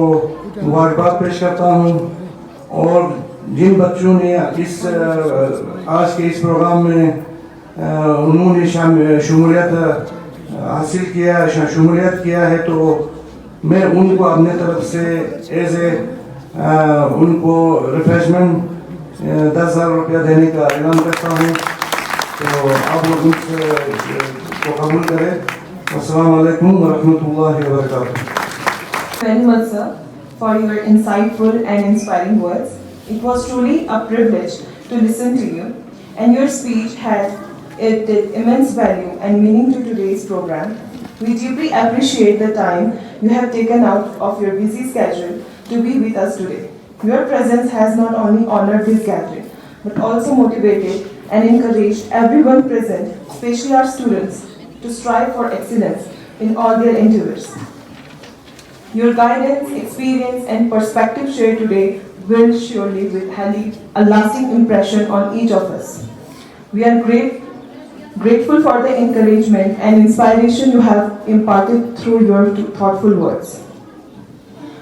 मुबारकबाद पेश करता हूँ। और जिन बच्चों ने इस आज के इस प्रोग्राम में उन्होंने शमूलियत हासिल किया, शमूलियत किया है, तो मैं उनको अपने तरफ से एज ए उनको रिफ्रेशमेंट 10,000 रुपया देने का ऐलान करता हूँ। तो आप लोग उसको कबूल करें। अस्सलाम वालेकुम व रहमतुल्लाहि व बरकातुहू। Very much, sir, for your insightful and inspiring words. It was truly a privilege to listen to you, and your speech had added immense value and meaning to today's program. We deeply appreciate the time you have taken out of your busy schedule to be with us today. Your presence has not only honored this gathering, but also motivated and encouraged everyone present, especially our students, to strive for excellence in all their endeavors. Your guidance, experience, and perspective shared today will surely leave a lasting impression on each of us. We are grateful for the encouragement and inspiration you have imparted through your thoughtful words.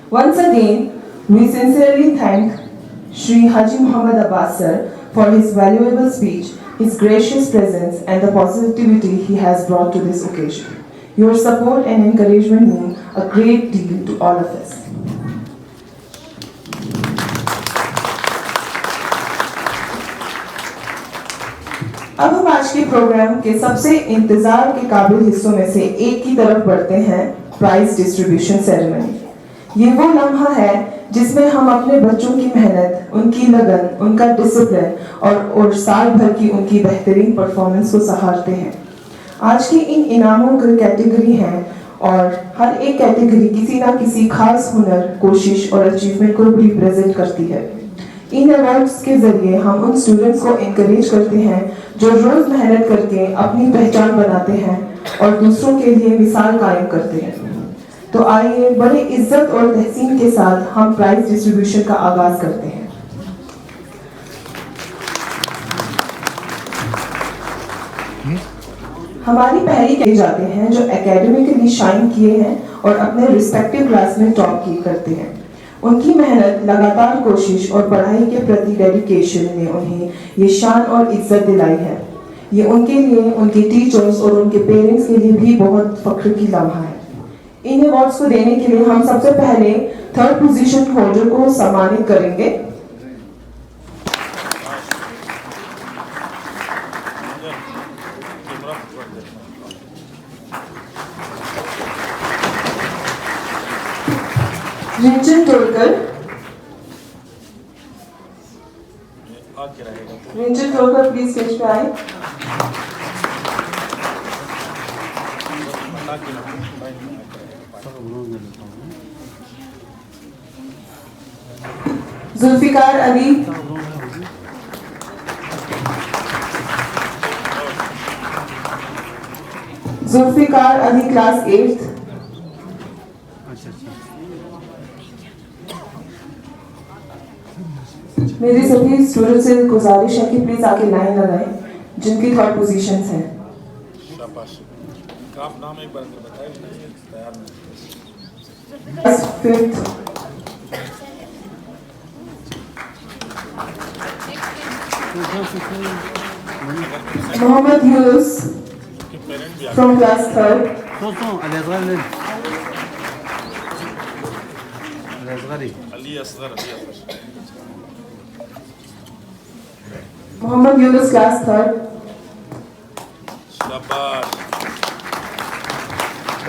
Once again, we sincerely thank Shri Haji Muhammad Abbas sir for his valuable speech, his gracious presence, and the positivity he has brought to this occasion. Your support and encouragement mean a great deal to all of us. अब हम आज के programme के सबसे इंतजार के काबिल हिस्सों में से एक की तरफ बढ़ते हैं, प्राइज डिस्ट्रीब्यूशन सेरेमनी। ये वो लम्हा है जिसमें हम अपने बच्चों की मेहनत, उनकी लगन, उनका डिसिप्लिन और साल भर की उनकी बेहतरीन परफॉर्मेंस को सराहते हैं। आज की इन इनामों की कैटेगरी हैं और हर एक कैटेगरी किसी ना किसी खास हुनर, कोशिश और अचीवमेंट को रिप्रेजेंट करती है। इन अवार्ड्स के जरिए हम उन स्टूडेंट्स को इनकरेज करते हैं जो रोज मेहनत करके अपनी पहचान बनाते हैं और दूसरों के लिए मिसाल कायम करते हैं। तो आइए बड़े इज्जत और तहसीन के साथ हम प्राइज डिस्ट्रीब्यूशन का आगाज करते हैं। हमारी पहली के जाते हैं जो एकेडमिकली शाइन किए हैं और अपने रिस्पेक्टिव क्लास में टॉप की करते हैं। उनकी मेहनत, लगातार कोशिश और पढ़ाई के प्रति डेडिकेशन ने उन्हें ये शान और इज्जत दिलाई है। ये उनके लिए, उनके टीचर्स और उनके पेरेंट्स के लिए भी बहुत फख्र की लम्हा है। इन अवार्ड्स को देने के लिए हम सबसे पहले थर्ड पोजीशन होल्डर को सम्मानित करेंगे। रिंचन टोलकर। रिंचन टोलकर प्लीज स्टेज पे आए। जुल्फिकार अली। Zulfikar Ali class 8th। मेरी सभी स्टूडेंट से गुजारिश है कि प्लीज आके लाइन लगाएं जिनकी थर्ड पोजीशंस हैं। आप नाम एक बार बताएं, तैयार fifth Mohammad Yunus from class 3rd। Mohammad Yunus class 3rd।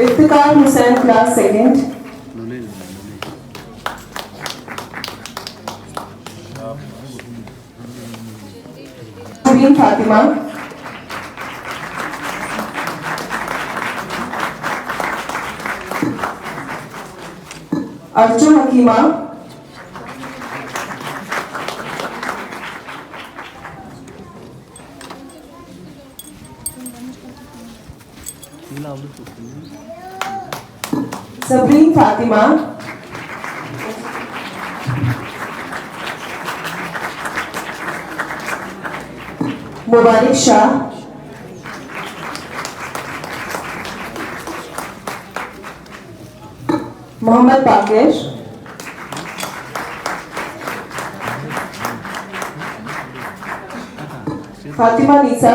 Iftikhar Hussain class 2nd। Fatima. Arjun Hakima. Sabreen Fatima. Mubarak Shah. Mohammad Baqir. Fatima Nisa.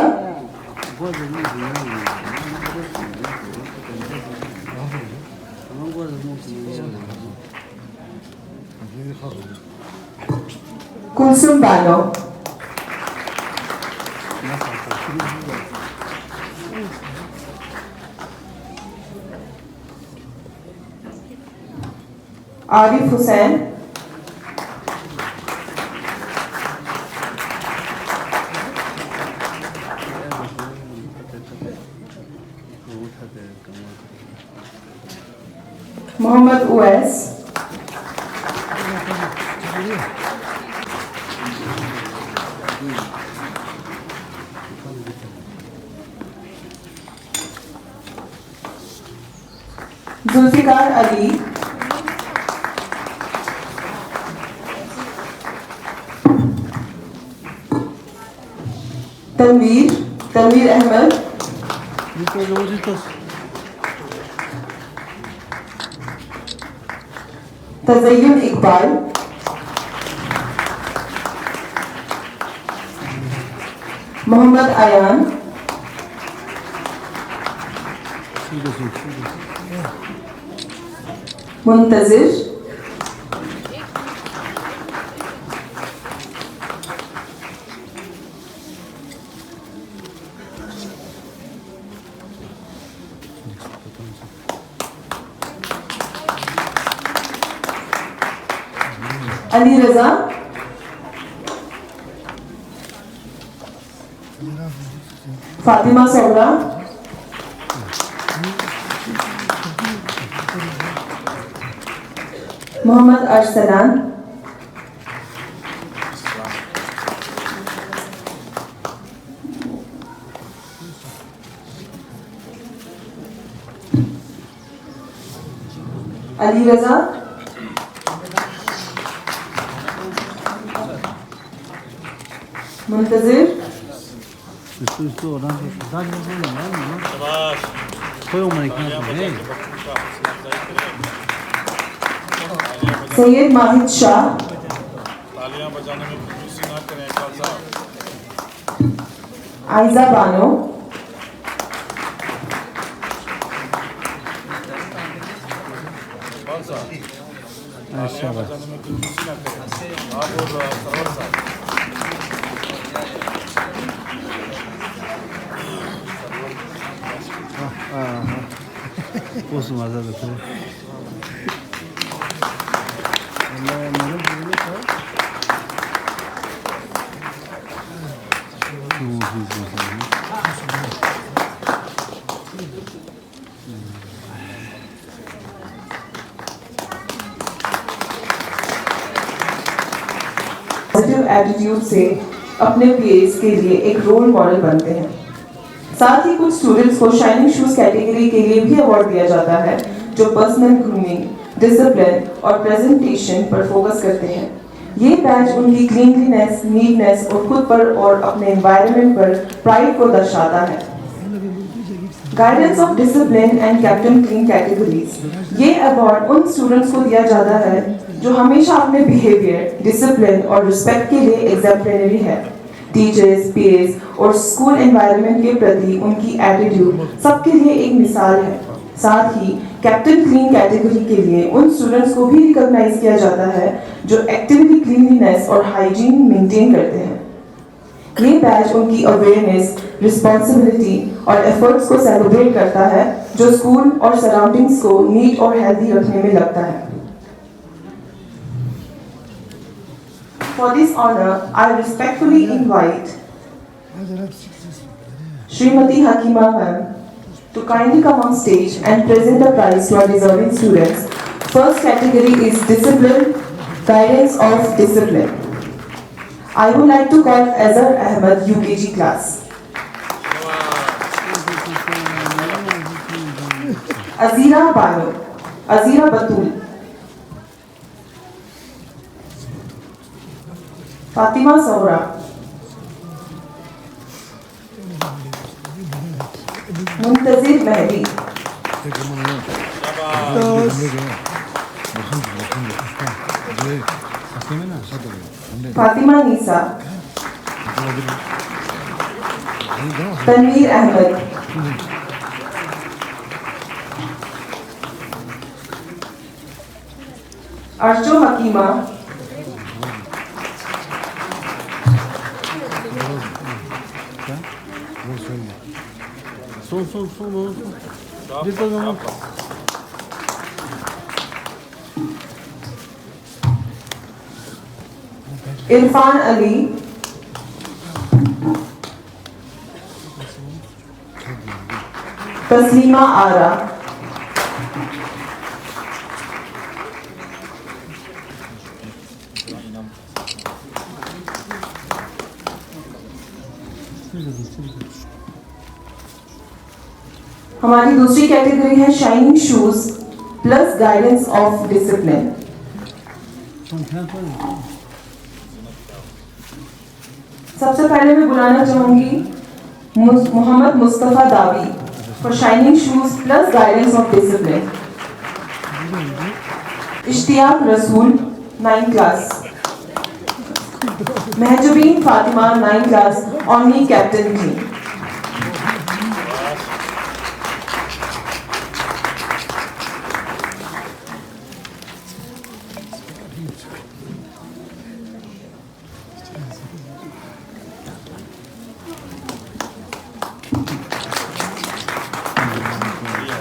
Kulsum Bano. Arif Hussain. Mohammad Uwais. Zulfikar Ali. Tanveer Ahmad. Tazayyun Iqbal. Mohammad Ayan. Muntazir. Ali Raza, Fatima Saura, Mohammad Arsalan, Ali Raza, Muntazir, Syed Mahid Shah, तालियां बजाने में कंजूसी ना करें इकबाल साहब। आइजा बानो, इकबाल साहब तालियां बजाने में कंजूसी ना करें आप और सरवर साहब। उस मजा देते हैं पॉजिटिव एटीट्यूड से अपने पीएस के लिए एक रोल मॉडल बनते हैं। साथ ही कुछ स्टूडेंट्स को शाइनिंग शूज कैटेगरी के लिए भी अवार्ड दिया जाता है, जो पर्सनल ग्रूमिंग, डिसिप्लिन और प्रेजेंटेशन पर फोकस करते हैं। ये बैच उनकी क्लीनलीनेस, नीटनेस और खुद पर और अपने एनवायरनमेंट पर प्राइड को दर्शाता है। Guidance of discipline and captain clean categories, ये अवार्ड उन स्टूडेंट्स को दिया जाता है जो हमेशा अपने बिहेवियर, डिसिप्लिन और रिस्पेक्ट के लिए एग्जाम्पलरी है। टीचर्स, पीएस और स्कूल एनवायरनमेंट के प्रति उनकी एटीट्यूड सबके लिए एक मिसाल है। साथ ही कैप्टन क्लीन कैटेगरी के लिए उन स्टूडेंट्स को भी रिकॉग्नाइज किया जाता है जो एक्टिवली क्लीनलीनेस और हाइजीन मेंटेन करते हैं। ये बैच उनकी अवेयरनेस, रिस्पॉन्सिबिलिटी और एफर्ट्स को सेलिब्रेट करता है, जो स्कूल और सराउंडिंग्स को नीट और हेल्दी रखने में लगता है। For this honor, I respectfully invite Srimati Hakima ma'am to kindly come on stage and present the prize to our deserving students. First category is Discipline, Guidance of Discipline. I would like to call Azhar Ahmed UKG class. Azira Bano, Azira Batul, Fatima Saura, Muntazir Mehdi, Fatima Nisa, Tanveer Ahmad, Arjo Hakima, Irfan Ali, Tasleema Ara, हमारी दूसरी category है shining shoes plus guidance of discipline. सबसे पहले मैं बुलाना चाहूंगी Mohammad Mustafa Dawi for shining shoes plus guidance of discipline. Ishtiyaq Rasool 9th class, Mahjabeen Fatima 9th class, only captain clean.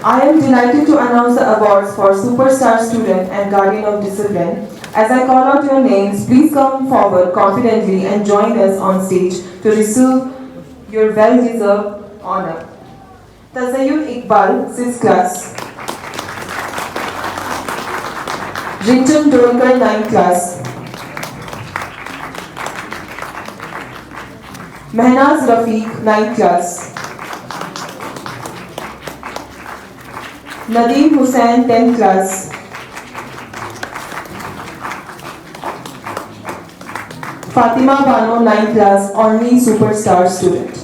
I am delighted to announce the awards for Superstar Student and Guardian of Discipline As I call out your names, please come forward confidently and join us on stage to receive your well-deserved honor. Tazayyun Iqbal, 6th class. Rinton Dolkar, 9th class. Mehnaz Rafiq, 9th class. Nadeem Hussain, 10th class. Fatima Bano, 9th class, only superstar student.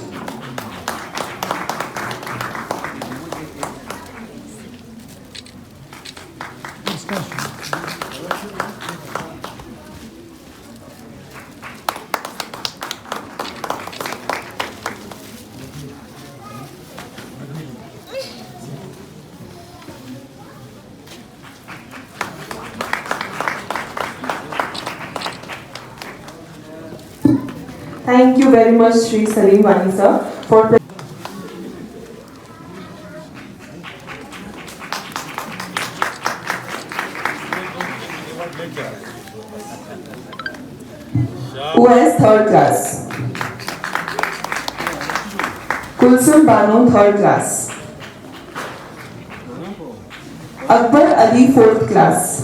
Thank you very much, Shri Salim Wani sir, for US 3rd class. Kulsum Banu, 3rd class. Akbar Ali, 4th class.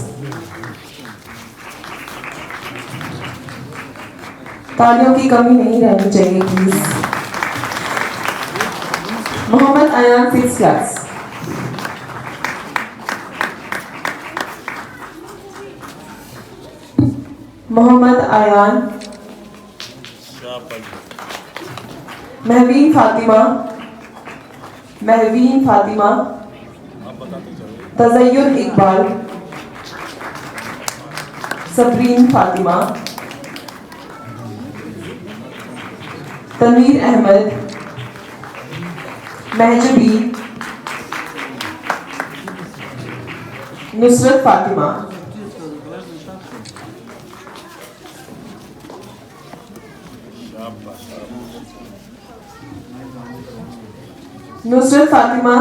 तालियों की कमी नहीं रहनी चाहिए please. Mohammad Ayan, 6th class. Mohammad Ayan. Mahveen Fatima. Tazayyun Iqbal. Sabreen Fatima. Tanveer Ahmad. Mahjabi. Nusrat Fatima. Nusrat Fatima.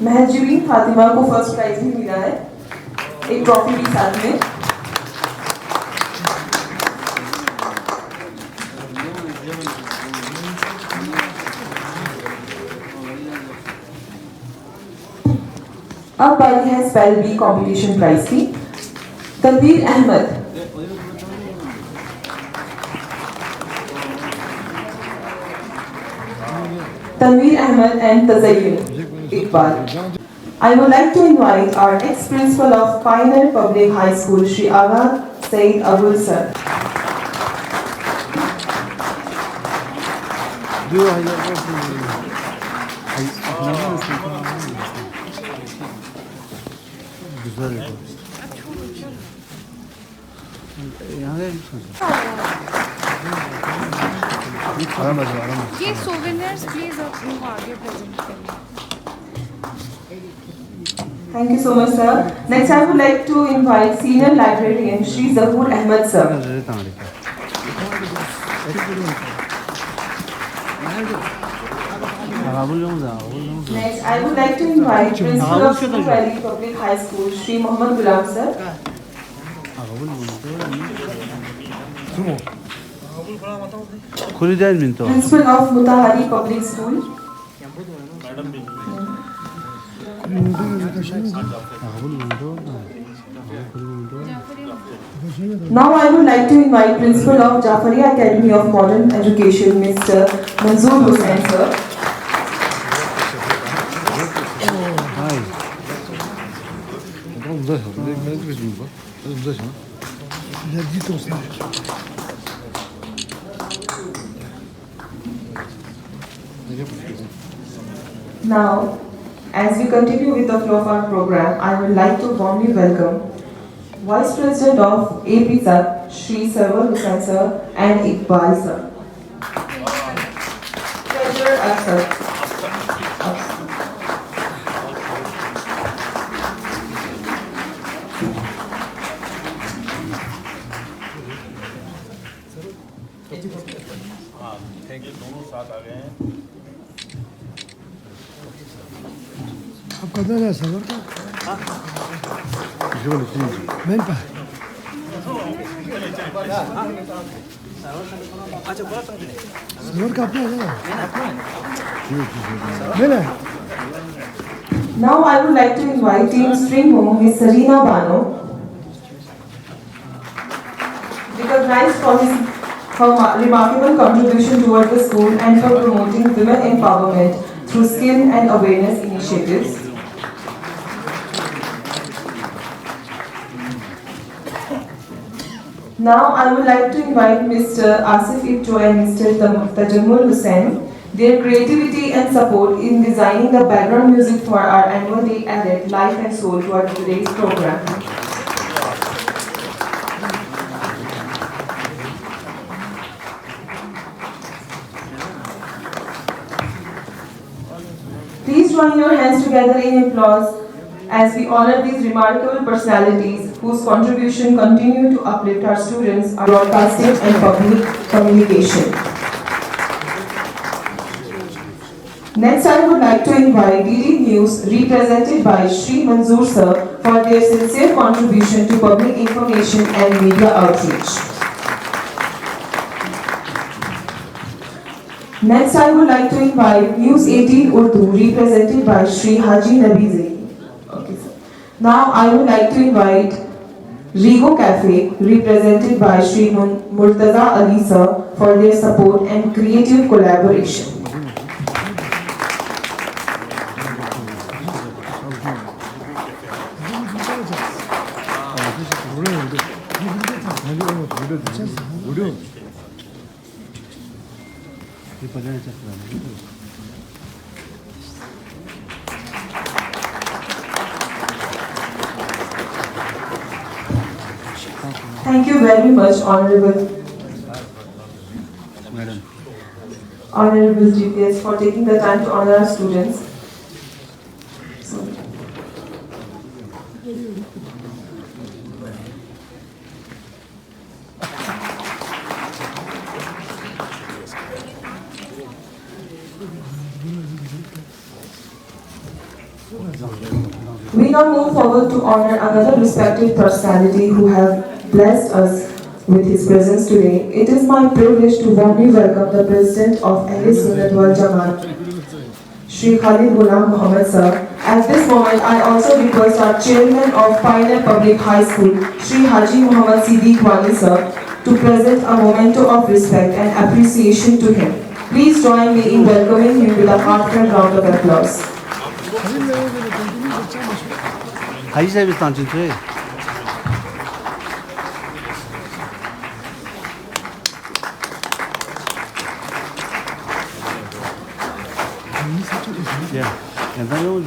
Mahjabeen Fatima को first prize भी मिला है, एक ट्रॉफी भी साथ में. अब बारी है स्पेल बी कंपटीशन प्राइज की. Tanveer Ahmed. Tanveer Ahmed and Tazayyun Iqbal. I would like to invite our ex-principal of Pioneer Public High School, Shri Agha Said Abul sir. ये सोवेनियर्स प्लीज उनको आगे प्रेजेंट करिए. Thank you so much, sir. Next, I would like to invite Senior Librarian Shri Zahoor Ahmed sir. Next, I would like to invite Principal of Snow Valley Public High School, Shri Mohammad Gulam sir. Principal of Mutahari Public School. Now I would like to invite Principal of Jafaria Academy of Modern Education, Mr. Manzoor Hussain sir. Now, as we continue with the flow of our program, I would like to warmly welcome Vice President of APSAT, Shri Sarwar Hussain sir and Iqbal sir. Treasurer Aksar. साथ आ गए हैं। अब कदर है सबर का main पा सबर का अपना है। Now I would like to invite Team String Home Ms. Sarina Bano, recognized for her remarkable contribution toward the school and for promoting women empowerment through skill and awareness initiatives. Now I would like to invite Mr. Asif Ibjo and Mr. Tajammul Hussain. Their creativity and support in designing the background music for our annual day added life and soul to our today's program. Please join your hands together in applause as we honor these remarkable personalities whose contribution continue to uplift our students, our broadcasting and public communication. Next, I would like to invite DD News represented by Shri Manzoor Sir for their sincere contribution to public information and media outreach. Next, I would like to invite News 18 Urdu represented by Shri Haji Nabizi. Okay, sir. Now, I would like to invite Rigo Cafe represented by Shri Murtaza Ali Sir for their support and creative collaboration. Thank you very much, Honorable GPS, for taking the time to honor our students. We now move forward to honor another respected personality who have blessed us with his presence today. It is my privilege to warmly welcome the President of Ahle Sunnat wal Jamaat, Shri Khalid Ghulam Muhammad Sir. At this moment, I also request our Chairman of Pioneer Public High School, Shri Haji Muhammad Siddiq Wali Sir, to present a memento of respect and appreciation to him. Please join me in welcoming him with a heartfelt round of applause. Haji Sahib is dancing today. Yeah, and then you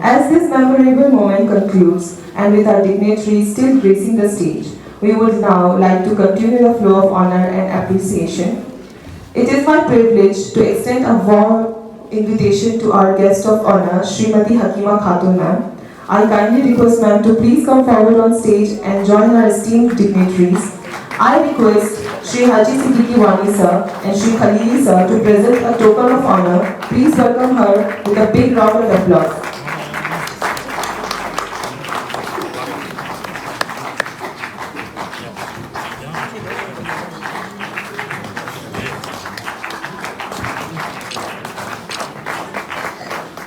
As this memorable moment concludes, and with our dignitaries still gracing the stage, we would now like to continue the flow of honor and appreciation. It is my privilege to extend a warm invitation to our guest of honor, Srimati Hakima Khatun ma'am. I kindly request ma'am to please come forward on stage and join our esteemed dignitaries. I request Shri Haji Siddiqui Wani sir and Shri Khalili sir to present a token of honor. Please welcome her with a big round of applause.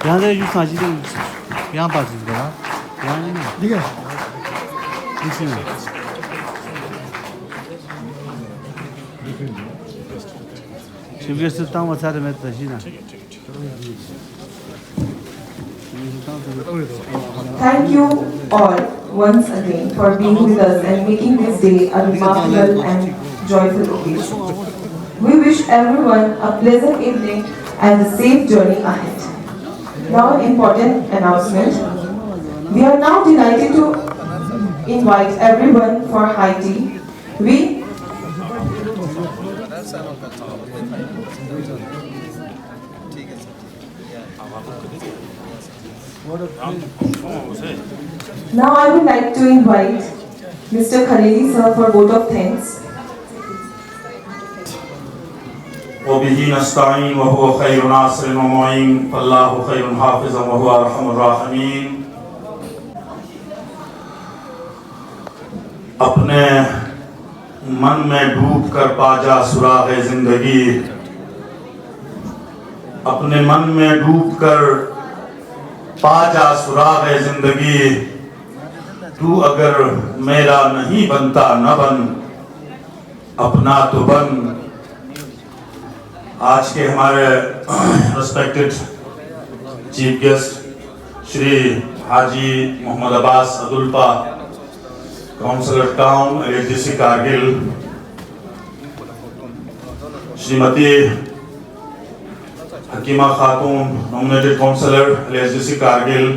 यहाँ से जो सांची से यहाँ पास करा यहाँ नहीं ना ठीक है इसमें शिवगिर सुल्तान वसारे में तशीना Thank you all once again for being with us and making this day a remarkable and joyful occasion. We wish everyone a pleasant evening and a safe journey ahead. Now an important announcement. We are now delighted to invite everyone for high tea. Now I would like to invite Mr. Khalili sir for vote of thanks. वबिही नस्ताईन व हुवा खैरुन नासिरिन व मुईन फल्लाहु खैरुन हाफिज़न व हुवा अरहमुर राहिमीन। अपने मन में डूब कर पा जा सुराग़े जिंदगी, अपने मन में डूब कर पा जा सुराग़े जिंदगी। तू अगर मेरा नहीं बनता न बन, अपना तो बन। आज के हमारे respected chief guest Shri Haji Mohammad Abbas Abdulpa, councillor town LHDC Kargil, Shrimati Hakima Khatoon nominated counsellor LHDC Kargil,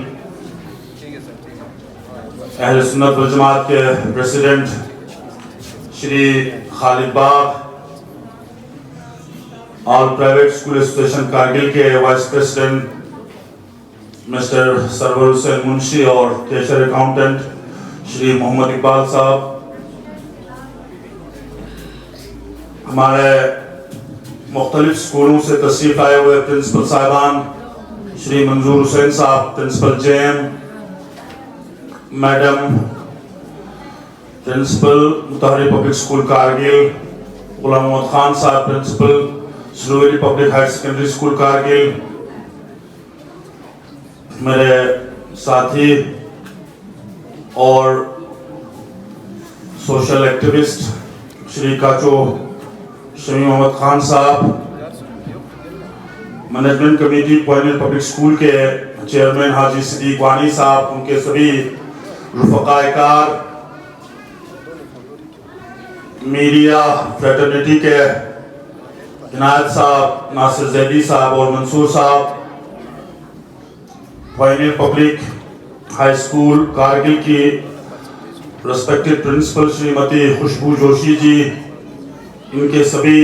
अहले सुन्नत वल जमात के president Shri Khalid Bagh, all private school association Kargil के vice president mister Sarwar Hussain Munshi और कैशियर अकाउंटेंट श्री मोहम्मद इकबाल साहब, हमारे मुख्तलिफ स्कूलों से तशरीफ आए हुए प्रिंसिपल साहिबान Shri Manzoor Hussain sahab principal JM, madam principal Mutahhari public school Kargil, Ghulam Mohammad Khan sahab principal स्लोवेली public higher secondary school Kargil, मेरे साथी और सोशल एक्टिविस्ट श्री काचो शमी मोहम्मद खान साहब, management committee point public school के चेयरमैन हाजी सिद्दीक वानी साहब, उनके सभी रुफ़क़ाए-कार, मीडिया फ्रेटर्निटी के इनायत साहब, नासिर जैदी साहब और मंसूर साहब, point public high school Kargil की रिस्पेक्टेड प्रिंसिपल श्रीमती खुशबू जोशी जी, इनके सभी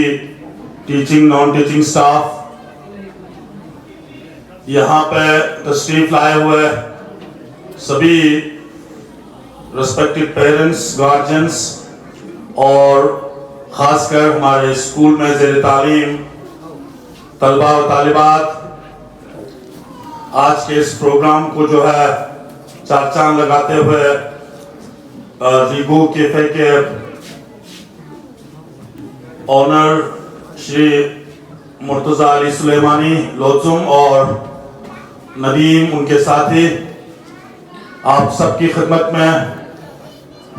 टीचिंग नॉन टीचिंग स्टाफ, यहाँ पे तशरीफ लाए हुए सभी रिस्पेक्टेड पेरेंट्स, गार्जियंस और ख़ासकर हमारे स्कूल में ज़ेर तालीम तलबा व तालिबात, आज के इस प्रोग्राम को जो है चार चांद लगाते हुए रीगो कैफे के ऑनर श्री मुर्तज़ा अली सुलेमानी लोजुम और नदीम उनके साथी, आप सबकी खिदमत में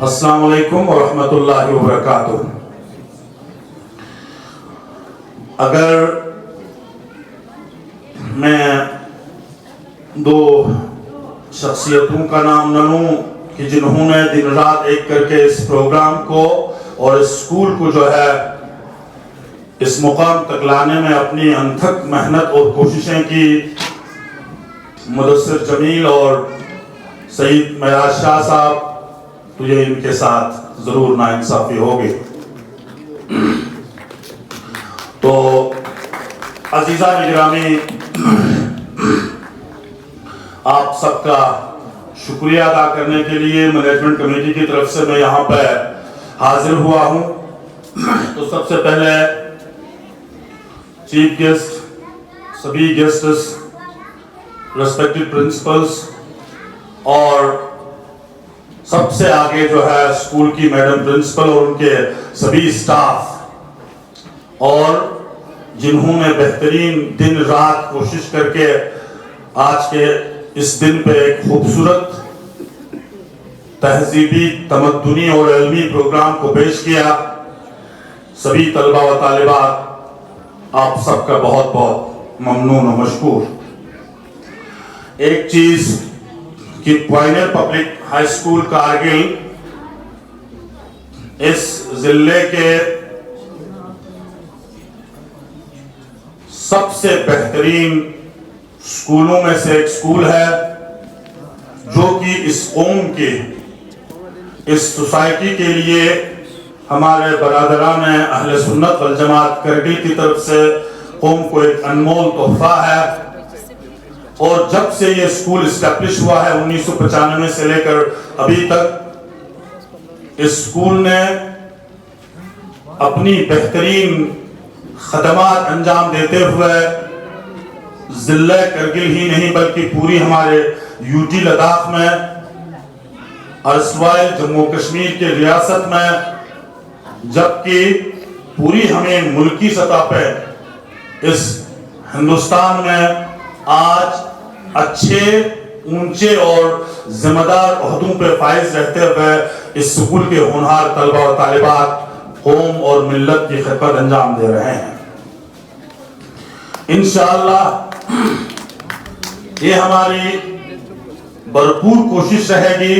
अस्सलाम वालेकुम व रहमतुल्लाहि व बरकातुहू। अगर मैं दो शख्सियतों का नाम न लूं कि जिन्होंने दिन रात एक करके इस प्रोग्राम को और इस स्कूल को जो है इस मुकाम तक लाने में अपनी अनथक मेहनत और कोशिशें की, मुदस्सिर जमील और सईद महराज शाह साहब, तो ये इनके साथ जरूर नाइंसाफी होगी। तो अजीजा निगरानी, आप सबका शुक्रिया अदा करने के लिए मैनेजमेंट कमेटी की तरफ से मैं यहाँ पर हाजिर हुआ हूँ। तो सबसे पहले चीफ गेस्ट, सभी गेस्ट्स, रेस्पेक्टेड प्रिंसिपल्स और सबसे आगे जो है स्कूल की मैडम प्रिंसिपल और उनके सभी स्टाफ और जिन्होंने बेहतरीन दिन रात कोशिश करके आज के इस दिन पे एक खूबसूरत तहजीबी, तमद्दुनी और इल्मी प्रोग्राम को पेश किया, सभी तलबा व तालिबात, आप सबका बहुत बहुत ममनून और मशकूर। एक चीज कि पॉइनर पब्लिक हाई स्कूल कारगिल इस जिले के सबसे बेहतरीन स्कूलों में से एक स्कूल है, जो कि इस कौम के, इस सोसाइटी के लिए हमारे बरादरान अहले सुन्नत वल जमात करगिल की तरफ से कौम को एक अनमोल तोहफा है। और जब से ये स्कूल इस्टेब्लिश हुआ है 1995 से लेकर अभी तक, इस स्कूल ने अपनी बेहतरीन खदमात अंजाम देते हुए जिले करगिल ही नहीं बल्कि पूरी हमारे यूटी लद्दाख में, अर्सवाइल जम्मू कश्मीर के रियासत में, जबकि पूरी हमें मुल्की सतह पे इस हिंदुस्तान में आज अच्छे, ऊंचे और जिम्मेदार ओहदों पे फाइज रहते हुए इस स्कूल के होनहार तलबा और तालिबात कौम और मिल्लत की खिदमत अंजाम दे रहे हैं। इंशाअल्लाह ये हमारी भरपूर कोशिश रहेगी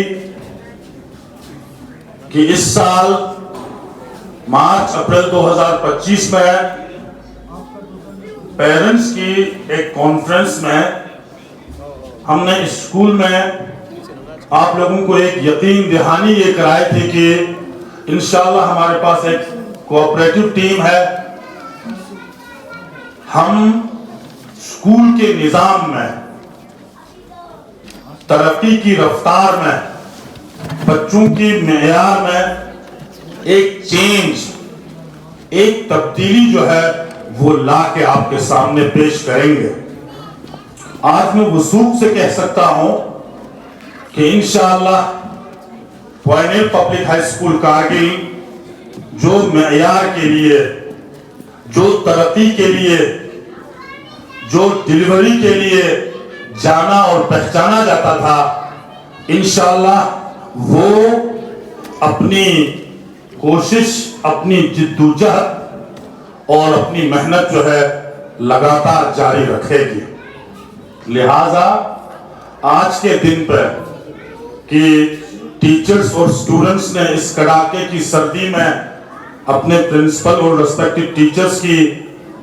कि इस साल मार्च अप्रैल 2025 में पेरेंट्स की एक कॉन्फ्रेंस में हमने इस स्कूल में आप लोगों को एक यकीन दहानी ये कराई थी कि इंशाअल्लाह हमारे पास एक कोऑपरेटिव टीम है। हम स्कूल के निजाम में, तरक्की की रफ्तार में, बच्चों की मेयार में एक चेंज, एक तब्दीली जो है वो ला के आपके सामने पेश करेंगे। आज मैं वसूख से कह सकता हूं कि इंशाअल्लाह पॉइनेल पब्लिक हाई स्कूल कारगिल जो मेयार के लिए, जो तरक्की के लिए, जो डिलीवरी के लिए जाना और पहचाना जाता था, इंशाअल्लाह वो अपनी कोशिश, अपनी जिद्दोजहद और अपनी मेहनत जो है लगातार जारी रखेगी। लिहाजा आज के दिन पर कि टीचर्स और स्टूडेंट्स ने इस कड़ाके की सर्दी में अपने प्रिंसिपल और रेस्पेक्टिव टीचर्स की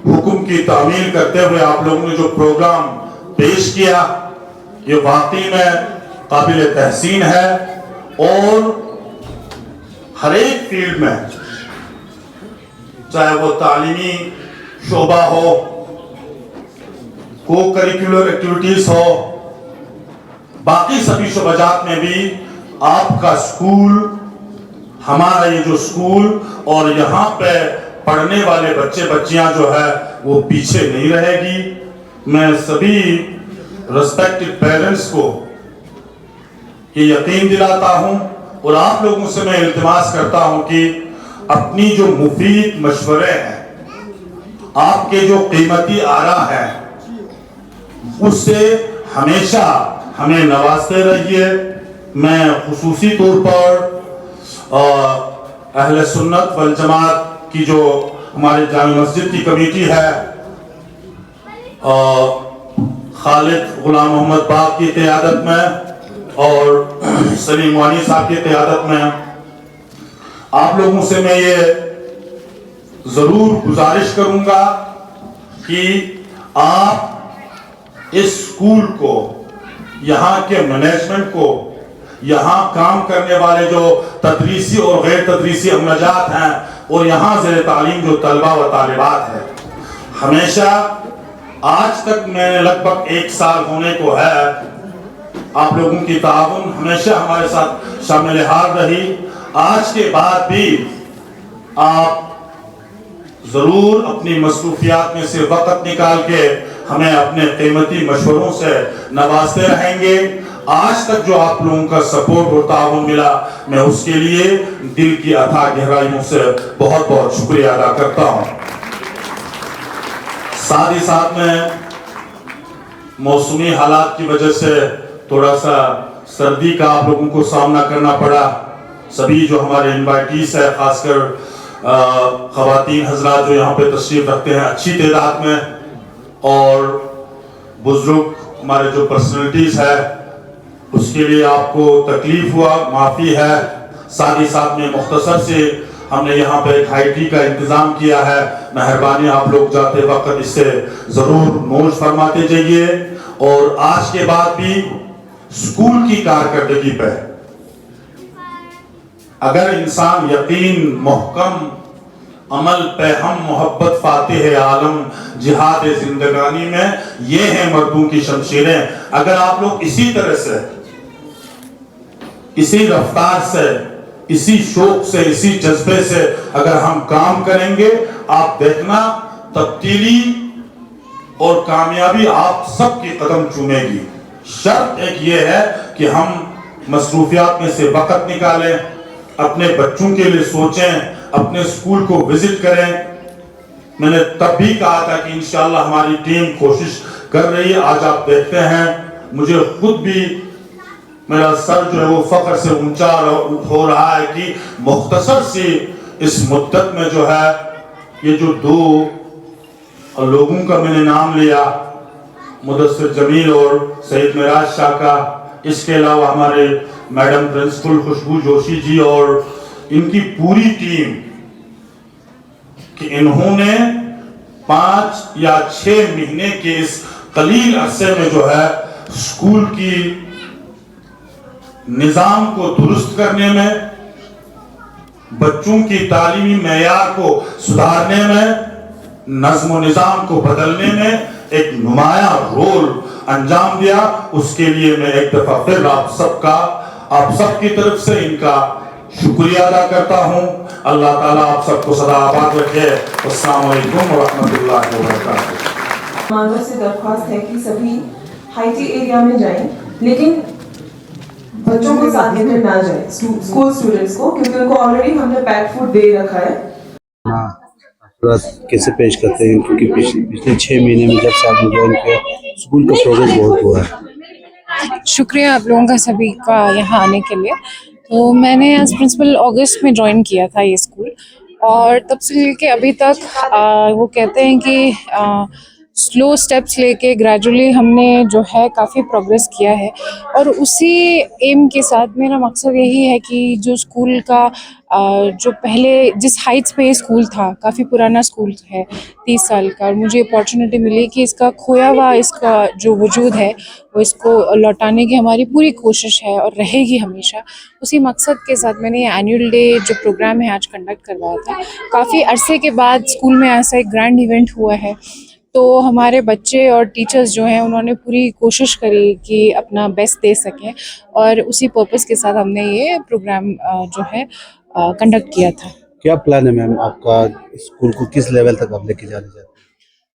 हुक्म की तामील करते हुए आप लोगों ने जो प्रोग्राम पेश किया, ये वाकई में काबिल तहसीन है। और हर एक फील्ड में, चाहे वो तालीमी शोबा हो, को करिकुलर एक्टिविटीज हो, बाकी सभी शोबाजात में भी आपका स्कूल, हमारा ये जो स्कूल और यहाँ पे पढ़ने वाले बच्चे बच्चियां जो है वो पीछे नहीं रहेगी। मैं सभी रेस्पेक्टेड पेरेंट्स को ये यकीन दिलाता हूं और आप लोगों से मैं इल्तिमास करता हूं कि अपनी जो मुफीद मशवरे हैं, आपके जो कीमती आरा है, उससे हमेशा हमें नवाजते रहिए। मैं खुसूसी तौर पर अहले सुन्नत वल जमात की जो हमारे जामी मस्जिद की कमेटी है, खालिद गुलाम मोहम्मद बाग की क़यादत में और सलीम वानी साहब की क़यादत में आप लोगों से मैं ये जरूर गुजारिश करूंगा कि आप इस स्कूल को, यहाँ के मैनेजमेंट को, यहाँ काम करने वाले जो तदरीसी और गैर तदरीसी अमलाजात हैं और यहाँ ज़ेर तालीम जो तलबा व तालिबात है, हमेशा आज तक मैंने लगभग 1 साल होने को है, आप लोगों की ताउन हमेशा हमारे साथ शामिल हाल रही। आज के बाद भी आप जरूर अपनी मसरूफियात में से वक्त निकाल के हमें अपने कीमती मशवरों से नवाजते रहेंगे। आज तक जो आप लोगों का सपोर्ट और ताउन मिला, मैं उसके लिए दिल की अथाह गहराइयों से बहुत बहुत शुक्रिया अदा करता हूँ। साथ ही साथ में मौसमी हालात की वजह से थोड़ा सा सर्दी का आप लोगों को सामना करना पड़ा। सभी जो हमारे इनवाइटीज है, खासकर ख़वातीन हजरात जो यहाँ पे तशरीफ रखते हैं अच्छी तादाद में, और बुजुर्ग हमारे जो पर्सनैलिटीज़ है, उसके लिए आपको तकलीफ हुआ, माफ़ी है। साथ ही साथ में मुख्तसर से हमने यहाँ पे एक हाई टी का इंतज़ाम किया है, मेहरबानी आप लोग जाते वक्त इससे ज़रूर नोश फरमाते जाइए। और आज के बाद भी स्कूल की कारकर्दगी पे अगर इंसान यकीन, मोहकम अमल पे हम मोहब्बत फातिह आलम जिहाद जिंदगानी में, ये हैं मर्दों की शमशीरें। अगर आप लोग इसी तरह से, इसी रफ्तार से इसी शौक से, इसी जज्बे से अगर हम काम करेंगे, आप देखना तब्दीली और कामयाबी आप सबकी कदम चूमेगी। शर्त एक ये है कि हम मसरूफियात में से वक्त निकालें, अपने बच्चों के लिए सोचें, अपने स्कूल को विजिट करें। मैंने तब भी कहा था कि इंशाल्लाह हमारी टीम कोशिश कर रही है। आज आप देखते हैं, मुझे खुद भी मेरा सर जो है वो फख्र से ऊंचा हो रहा है कि मुख्तसर सी इस मुद्दत में जो है ये जो दो लोगों का मैंने नाम लिया, मुदस्सिर जमील और सईद मिराज शाह का, इसके अलावा हमारे मैडम प्रिंसिपल खुशबू जोशी जी और इनकी पूरी टीम, कि इन्होंने 5 या 6 महीने के इस कलील अरसे में जो है स्कूल की निजाम को दुरुस्त करने में, बच्चों की तालीमी मेयार को सुधारने में, नज्म व निजाम को बदलने में एक नुमाया रोल अंजाम दिया। उसके लिए मैं एक दफा फिर आप सबकी तरफ से इनका शुक्रिया अदा करता हूं। अल्लाह ताला आप सबको सदा आबाद रखे। अस्सलाम वालेकुम व रहमतुल्लाहि व बरकातहू। मानव से दरख्वास्त है कि सभी हाईटी एरिया में जाएं, लेकिन बच्चों को साथ लेकर ना जाएं, स्कूल स्टूडेंट्स को, क्योंकि उनको ऑलरेडी हमने पैक फूड दे रखा है। कैसे पेश करते हैं, क्योंकि पिछले 6 महीने में जब से आपने ज्वाइन किया स्कूल का प्रोग्रेस बहुत हुआ है। शुक्रिया आप लोगों का सभी का यहाँ आने के लिए। तो मैंने एज प्रिंसिपल अगस्त में ज्वाइन किया था ये स्कूल, और तब से लेके अभी तक वो कहते हैं कि स्लो स्टेप्स लेके ग्रेजुअली हमने जो है काफ़ी प्रोग्रेस किया है। और उसी एम के साथ मेरा मकसद यही है कि जो स्कूल का जो पहले जिस हाइट्स पे ये स्कूल था, काफ़ी पुराना स्कूल है 30 साल का, और मुझे अपॉर्चुनिटी मिली कि इसका खोया हुआ इसका जो वजूद है वो इसको लौटाने की हमारी पूरी कोशिश है और रहेगी हमेशा। उसी मकसद के साथ मैंने ये एनुअल डे जो प्रोग्राम है आज कंडक्ट करवाया था। काफ़ी अरसे के बाद स्कूल में ऐसा एक ग्रैंड इवेंट हुआ है, तो हमारे बच्चे और टीचर्स जो हैं उन्होंने पूरी कोशिश करी कि अपना बेस्ट दे सकें, और उसी पर्पस के साथ हमने ये प्रोग्राम जो है कंडक्ट किया था। क्या प्लान है मैम आपका, स्कूल को किस लेवल तक आप लेके जाना चाहते हैं?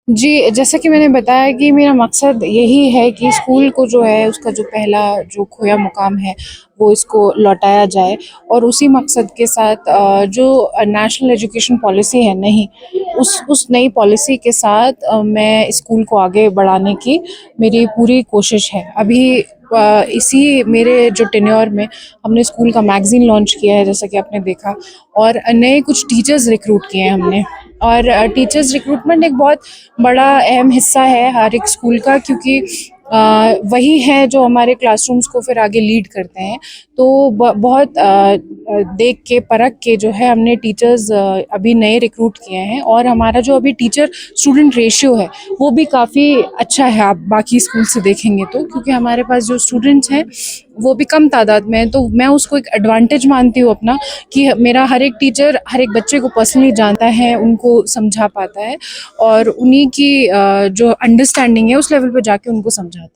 जी, जैसा कि मैंने बताया कि मेरा मकसद यही है कि स्कूल को जो है उसका जो पहला जो खोया मुकाम है वो इसको लौटाया जाए, और उसी मकसद के साथ जो नेशनल एजुकेशन पॉलिसी है उस नई पॉलिसी के साथ मैं स्कूल को आगे बढ़ाने की मेरी पूरी कोशिश है। अभी इसी मेरे जो टेन्योर में हमने स्कूल का मैगज़ीन लॉन्च किया है, जैसा कि आपने देखा, और नए कुछ टीचर्स रिक्रूट किए हैं हमने। और टीचर्स रिक्रूटमेंट एक बहुत बड़ा अहम हिस्सा है हर एक स्कूल का, क्योंकि वही हैं जो हमारे क्लासरूम्स को फिर आगे लीड करते हैं। तो बहुत देख के परख के जो है हमने टीचर्स अभी नए रिक्रूट किए हैं, और हमारा जो अभी टीचर स्टूडेंट रेशियो है वो भी काफ़ी अच्छा है। आप बाकी स्कूल से देखेंगे तो, क्योंकि हमारे पास जो स्टूडेंट्स हैं वो भी कम तादाद में हैं, तो मैं उसको एक एडवांटेज मानती हूँ अपना, कि मेरा हर एक टीचर हर एक बच्चे को पर्सनली जानता है, उनको समझा पाता है, और उन्हीं की जो अंडरस्टैंडिंग है उस लेवल पे जाके उनको समझाता है।